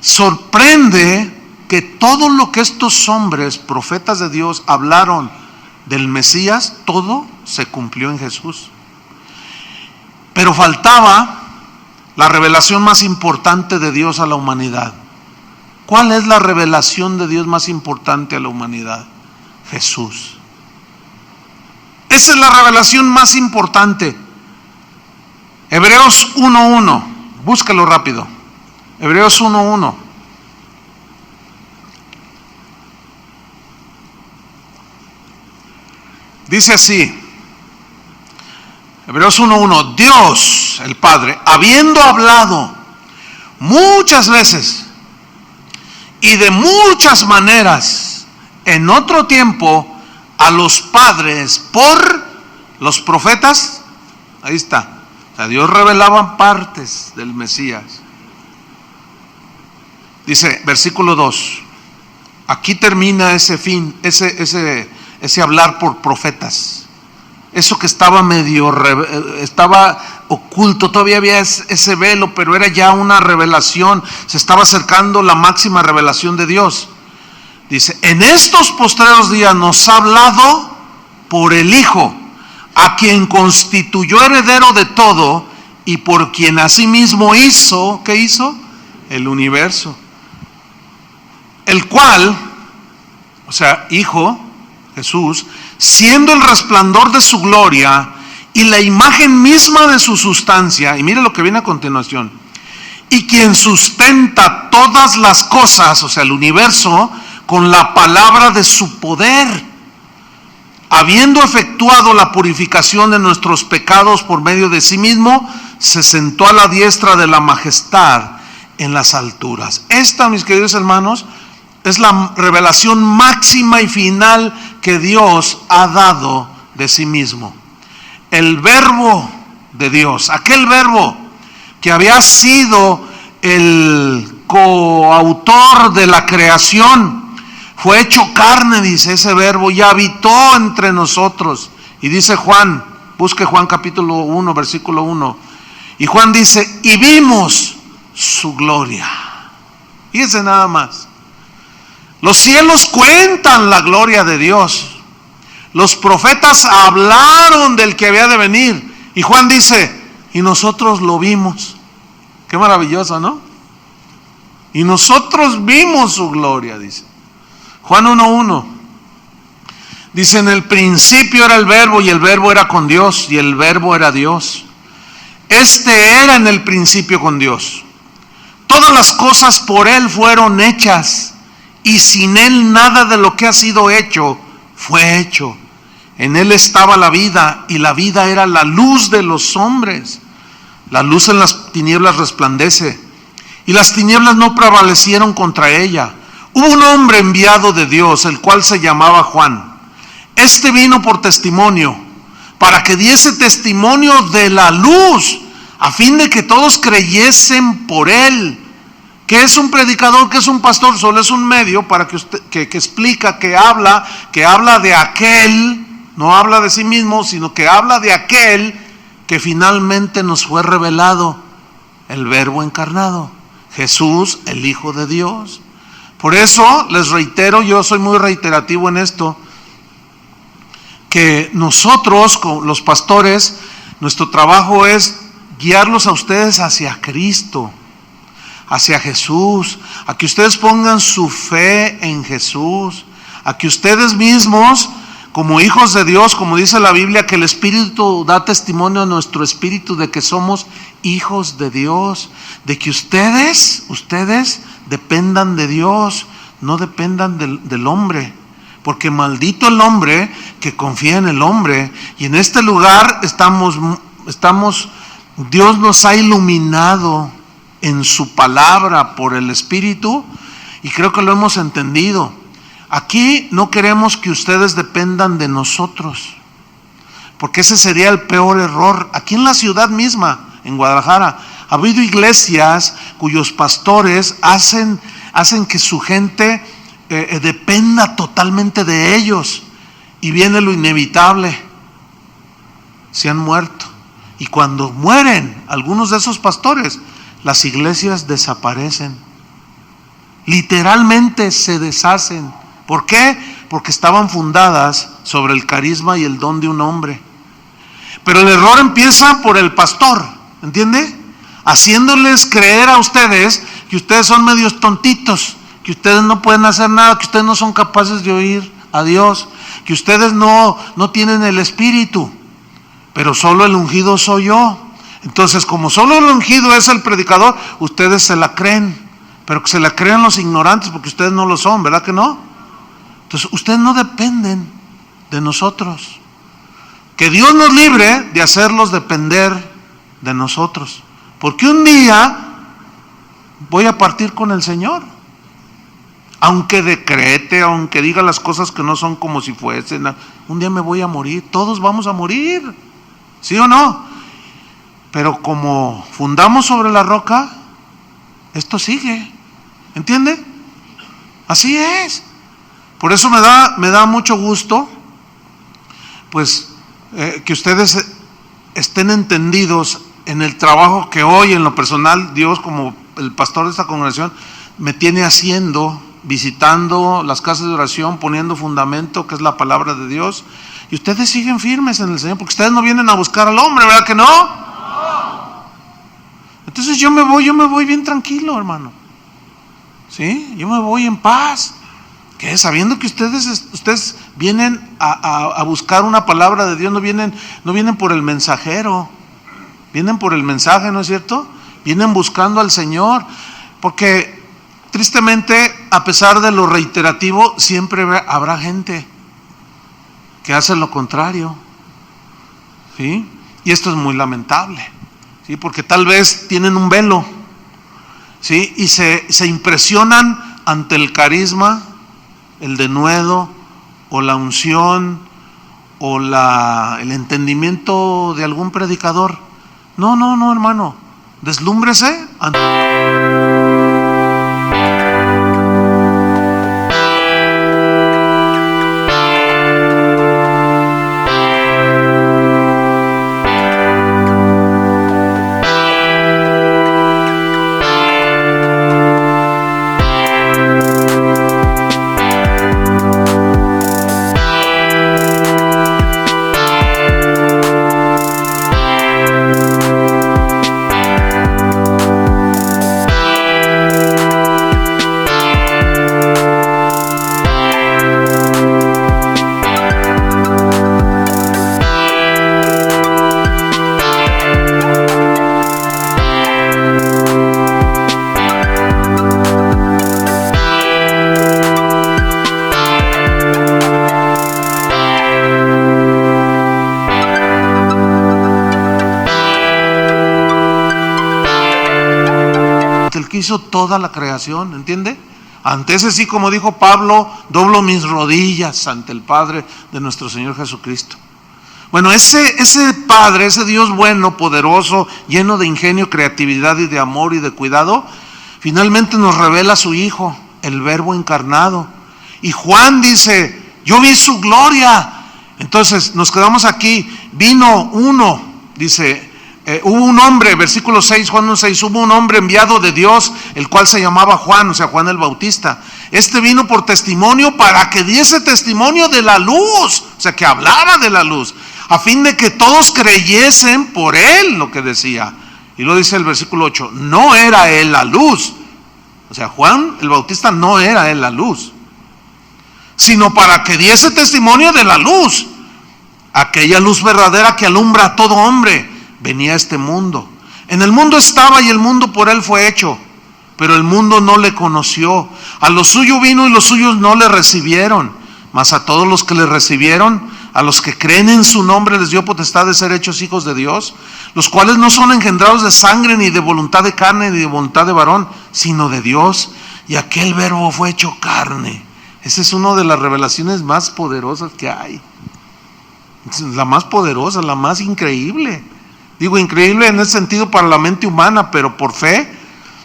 Sorprende que todo lo que estos hombres, profetas de Dios, hablaron del Mesías, todo se cumplió en Jesús. Pero faltaba la revelación más importante de Dios a la humanidad. ¿Cuál es la revelación de Dios más importante a la humanidad? Jesús. Esa es la revelación más importante. Hebreos 1:1, búscalo rápido. Hebreos 1:1. Dice así, Hebreos 1:1, Dios, el Padre, habiendo hablado muchas veces y de muchas maneras en otro tiempo a los padres por los profetas, ahí está. O sea, Dios revelaba partes del Mesías. Dice, versículo 2, aquí termina ese fin, ese hablar por profetas. Eso que estaba estaba oculto, todavía había ese velo, pero era ya una revelación, se estaba acercando la máxima revelación de Dios. Dice, en estos postreros días nos ha hablado por el Hijo, a quien constituyó heredero de todo y por quien asimismo hizo, ¿qué hizo? El universo. El cual, o sea, Hijo, Jesús, siendo el resplandor de su gloria y la imagen misma de su sustancia, y mire lo que viene a continuación, y quien sustenta todas las cosas, o sea, el universo, con la palabra de su poder, habiendo efectuado la purificación de nuestros pecados por medio de sí mismo, se sentó a la diestra de la majestad en las alturas. Esta, mis queridos hermanos, es la revelación máxima y final que Dios ha dado de sí mismo. El verbo de Dios, aquel verbo que había sido el coautor de la creación, fue hecho carne, dice ese verbo, y habitó entre nosotros. Y dice Juan, busque Juan capítulo 1, versículo 1, Y Juan dice, y vimos su gloria. Fíjense nada más. Los cielos cuentan la gloria de Dios. Los profetas hablaron del que había de venir. Y Juan dice, y nosotros lo vimos. Qué maravilloso, ¿no? Y nosotros vimos su gloria, dice. Juan 1:1. Dice, en el principio era el verbo, y el verbo era con Dios, y el verbo era Dios. Este era en el principio con Dios. Todas las cosas por Él fueron hechas, y sin Él nada de lo que ha sido hecho fue hecho. En Él estaba la vida, y la vida era la luz de los hombres. La luz en las tinieblas resplandece, y las tinieblas no prevalecieron contra ella. Hubo un hombre enviado de Dios, el cual se llamaba Juan. Este vino por testimonio, para que diese testimonio de la luz, a fin de que todos creyesen por él. ¿Qué es un predicador? ¿Qué es un pastor? Solo es un medio para que usted, que explica, que habla de aquel, no habla de sí mismo, sino que habla de aquel que finalmente nos fue revelado, el Verbo encarnado, Jesús, el Hijo de Dios. Por eso les reitero, yo soy muy reiterativo en esto, que nosotros, los pastores, nuestro trabajo es guiarlos a ustedes hacia Cristo, hacia Jesús, a que ustedes pongan su fe en Jesús, a que ustedes mismos, como hijos de Dios, como dice la Biblia, que el Espíritu da testimonio a nuestro espíritu de que somos hijos de Dios, de que ustedes dependan de Dios, no dependan del hombre, porque maldito el hombre que confía en el hombre. Y en este lugar estamos, Dios nos ha iluminado en su palabra por el Espíritu, y creo que lo hemos entendido. Aquí no queremos que ustedes dependan de nosotros, porque ese sería el peor error. Aquí en la ciudad misma, en Guadalajara, ha habido iglesias cuyos pastores hacen que su gente dependa totalmente de ellos, y viene lo inevitable: se han muerto. Y cuando mueren algunos de esos pastores, las iglesias desaparecen, literalmente se deshacen. ¿Por qué? Porque estaban fundadas sobre el carisma y el don de un hombre. Pero el error empieza por el pastor, ¿entiende? Haciéndoles creer a ustedes que ustedes son medios tontitos, que ustedes no pueden hacer nada, que ustedes no son capaces de oír a Dios, que ustedes no tienen el Espíritu, pero solo el ungido soy yo. Entonces, como solo el ungido es el predicador, ustedes se la creen, pero que se la crean los ignorantes, porque ustedes no lo son, ¿verdad que no? Entonces, ustedes no dependen de nosotros. Que Dios nos libre de hacerlos depender de nosotros, porque un día voy a partir con el Señor. Aunque decrete, aunque diga las cosas que no son como si fuesen, un día me voy a morir. Todos vamos a morir, ¿sí o no? Pero como fundamos sobre la roca, esto sigue, ¿entiende? Así es. Por eso me da mucho gusto, pues, que ustedes estén entendidos en el trabajo que hoy, en lo personal, Dios, como el pastor de esta congregación, me tiene haciendo, visitando las casas de oración, poniendo fundamento, que es la palabra de Dios. Y ustedes siguen firmes en el Señor, porque ustedes no vienen a buscar al hombre, ¿verdad que no? Entonces yo me voy bien tranquilo, hermano. ¿Sí? Yo me voy en paz. ¿Qué? Sabiendo que ustedes vienen a buscar una palabra de Dios, no vienen por el mensajero, vienen por el mensaje, ¿no es cierto? Vienen buscando al Señor, porque tristemente, a pesar de lo reiterativo, siempre habrá gente que hace lo contrario, ¿sí? Y esto es muy lamentable, ¿sí? Porque tal vez tienen un velo, ¿sí? Y se impresionan ante el carisma, el denuedo, o la unción, o el entendimiento de algún predicador. No, hermano, deslúmbrese que hizo toda la creación, ¿entiende? Ante ese sí, como dijo Pablo, doblo mis rodillas ante el Padre de nuestro Señor Jesucristo. Bueno, ese Padre, ese Dios bueno, poderoso, lleno de ingenio, creatividad y de amor y de cuidado, finalmente nos revela a su Hijo, el Verbo encarnado. Y Juan dice, yo vi su gloria. Entonces nos quedamos aquí. Vino uno, dice, hubo un hombre, versículo 6, Juan 1:6, hubo un hombre enviado de Dios, el cual se llamaba Juan, o sea, Juan el Bautista. Este vino por testimonio para que diese testimonio de la luz, o sea, que hablara de la luz, a fin de que todos creyesen por él lo que decía. Y lo dice el versículo 8, no era él la luz, o sea, Juan el Bautista no era él la luz, sino para que diese testimonio de la luz, aquella luz verdadera que alumbra a todo hombre. Venía a este mundo. En el mundo estaba y el mundo por él fue hecho, pero el mundo no le conoció. A lo suyo vino y los suyos no le recibieron. Mas a todos los que le recibieron, a los que creen en su nombre, les dio potestad de ser hechos hijos de Dios, los cuales no son engendrados de sangre, ni de voluntad de carne, ni de voluntad de varón, sino de Dios. Y aquel Verbo fue hecho carne. Esa es una de las revelaciones más poderosas que hay. La más poderosa, la más increíble. Digo increíble en ese sentido para la mente humana, pero por fe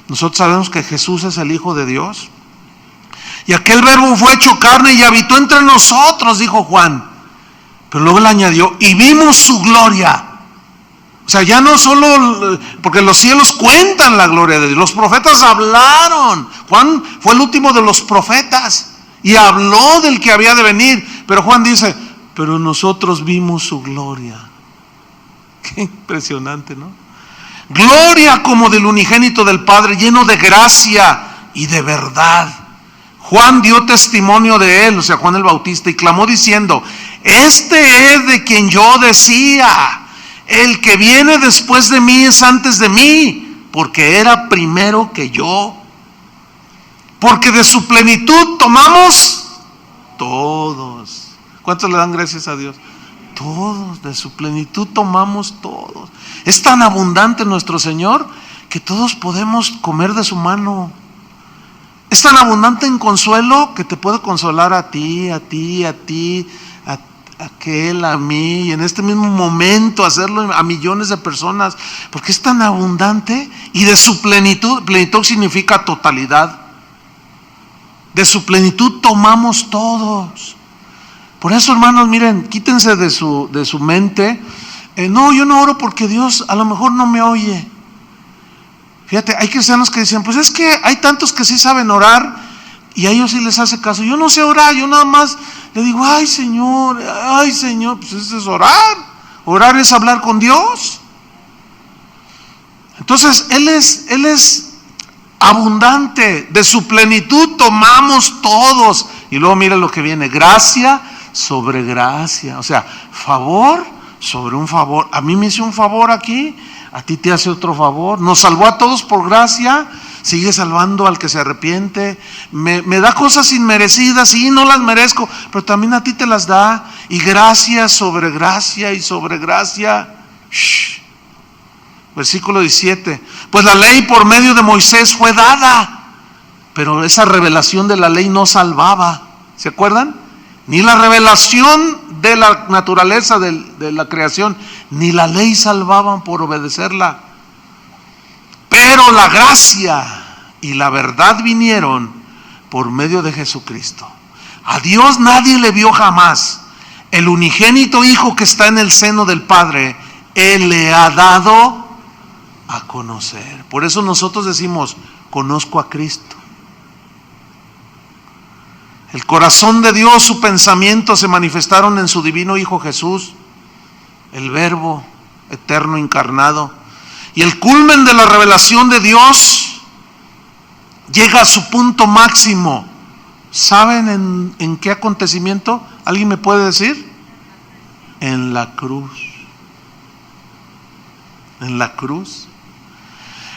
nosotros sabemos que Jesús es el Hijo de Dios. Y aquel Verbo fue hecho carne y habitó entre nosotros, dijo Juan. Pero luego le añadió, y vimos su gloria. O sea, ya no solo, porque los cielos cuentan la gloria de Dios. Los profetas hablaron. Juan fue el último de los profetas y habló del que había de venir. Pero Juan dice, pero nosotros vimos su gloria. Qué impresionante, ¿no? Gloria como del unigénito del Padre, lleno de gracia y de verdad. Juan dio testimonio de él, o sea, Juan el Bautista, y clamó diciendo, este es de quien yo decía, el que viene después de mí es antes de mí, porque era primero que yo. Porque de su plenitud tomamos todos. ¿Cuántos le dan gracias a Dios? Todos, de su plenitud tomamos todos. Es tan abundante nuestro Señor que todos podemos comer de su mano. Es tan abundante en consuelo que te puede consolar a ti, a aquel, a mí, y en este mismo momento hacerlo a millones de personas, porque es tan abundante. Y de su plenitud, plenitud significa totalidad. De su plenitud tomamos todos. Por eso, hermanos, miren, quítense de su mente, no, yo no oro porque Dios a lo mejor no me oye. Fíjate, hay cristianos que dicen, pues es que hay tantos que sí saben orar y a ellos sí les hace caso. Yo no sé orar, yo nada más le digo, ay Señor, pues eso es orar. Orar es hablar con Dios. Entonces, Él es abundante, de su plenitud tomamos todos. Y luego mira lo que viene, gracia sobre gracia, o sea, favor sobre un favor. A mí me hizo un favor aquí, a ti te hace otro favor. Nos salvó a todos por gracia, sigue salvando al que se arrepiente. Me da cosas inmerecidas, sí, no las merezco, pero también a ti te las da. Y gracia sobre gracia y sobre gracia. Versículo 17, pues la ley por medio de Moisés fue dada, pero esa revelación de la ley no salvaba. ¿Se acuerdan? Ni la revelación de la naturaleza de la creación, ni la ley salvaban por obedecerla. Pero la gracia y la verdad vinieron por medio de Jesucristo. A Dios nadie le vio jamás. El unigénito Hijo que está en el seno del Padre, Él le ha dado a conocer. Por eso nosotros decimos, conozco a Cristo. El corazón de Dios, su pensamiento se manifestaron en su divino Hijo Jesús, el Verbo eterno encarnado. Y el culmen de la revelación de Dios llega a su punto máximo. ¿Saben en qué acontecimiento? ¿Alguien me puede decir? En la cruz. En la cruz.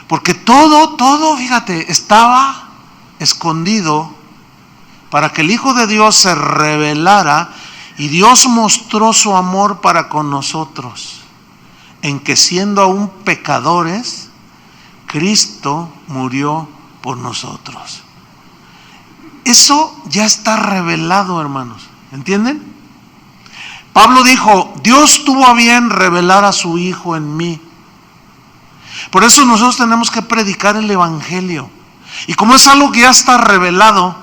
Porque todo, fíjate, estaba escondido para que el Hijo de Dios se revelara, y Dios mostró su amor para con nosotros, en que siendo aún pecadores, Cristo murió por nosotros. Eso ya está revelado, hermanos. ¿Entienden? Pablo dijo, Dios tuvo a bien revelar a su Hijo en mí. Por eso nosotros tenemos que predicar el Evangelio. Y como es algo que ya está revelado,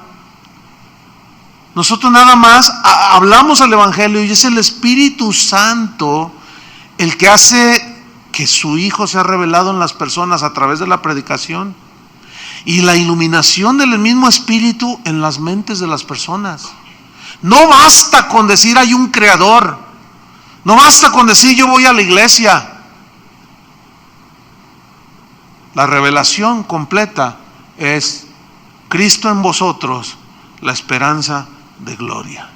nosotros nada más hablamos el Evangelio y es el Espíritu Santo el que hace que su Hijo sea revelado en las personas a través de la predicación. Y la iluminación del mismo Espíritu en las mentes de las personas. No basta con decir hay un creador. No basta con decir yo voy a la iglesia. La revelación completa es Cristo en vosotros, la esperanza de gloria.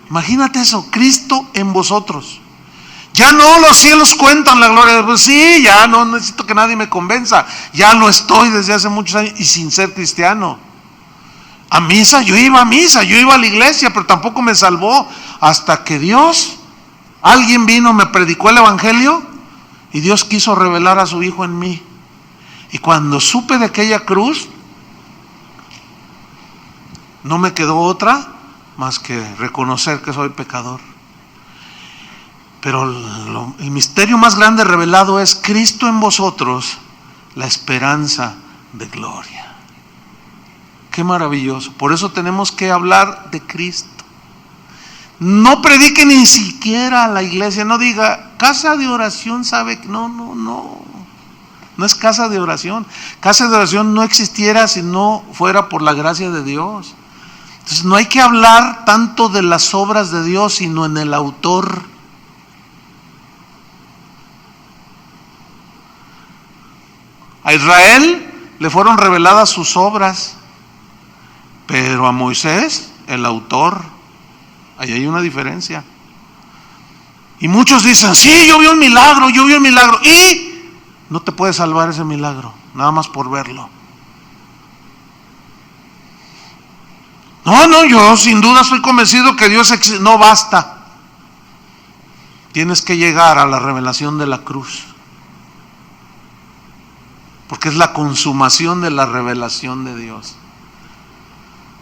Imagínate eso, Cristo en vosotros. Ya no los cielos cuentan la gloria de Dios. Sí, ya no necesito que nadie me convenza. Ya lo estoy desde hace muchos años y sin ser cristiano. A misa, yo iba a la iglesia, pero tampoco me salvó hasta que alguien vino, me predicó el Evangelio y Dios quiso revelar a su Hijo en mí. Y cuando supe de aquella cruz, no me quedó otra más que reconocer que soy pecador. Pero el misterio más grande revelado es Cristo en vosotros, la esperanza de gloria. Qué maravilloso. Por eso tenemos que hablar de Cristo. No predique ni siquiera a la iglesia. No diga, casa de oración, ¿sabe? No. No es casa de oración. Casa de oración no existiera si no fuera por la gracia de Dios. Entonces no hay que hablar tanto de las obras de Dios, sino en el autor. A Israel le fueron reveladas sus obras, pero a Moisés, el autor, ahí hay una diferencia. Y muchos dicen, sí, yo vi un milagro, y no te puede salvar ese milagro, nada más por verlo. No, yo sin duda estoy convencido que Dios existe. No basta. Tienes que llegar a la revelación de la cruz. Porque es la consumación de la revelación de Dios.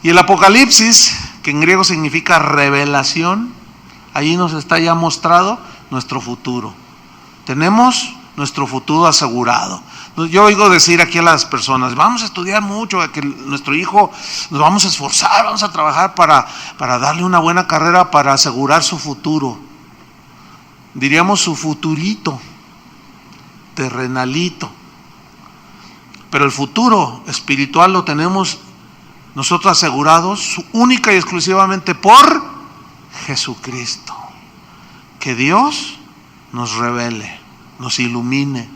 Y el Apocalipsis, que en griego significa revelación, allí nos está ya mostrado nuestro futuro. Tenemos nuestro futuro asegurado. Yo oigo decir aquí a las personas, vamos a estudiar mucho, que nuestro hijo nos vamos a esforzar, vamos a trabajar para darle una buena carrera, para asegurar su futuro. Diríamos su futurito, terrenalito. Pero el futuro espiritual lo tenemos nosotros asegurados única y exclusivamente por Jesucristo. Que Dios nos revele, nos ilumine,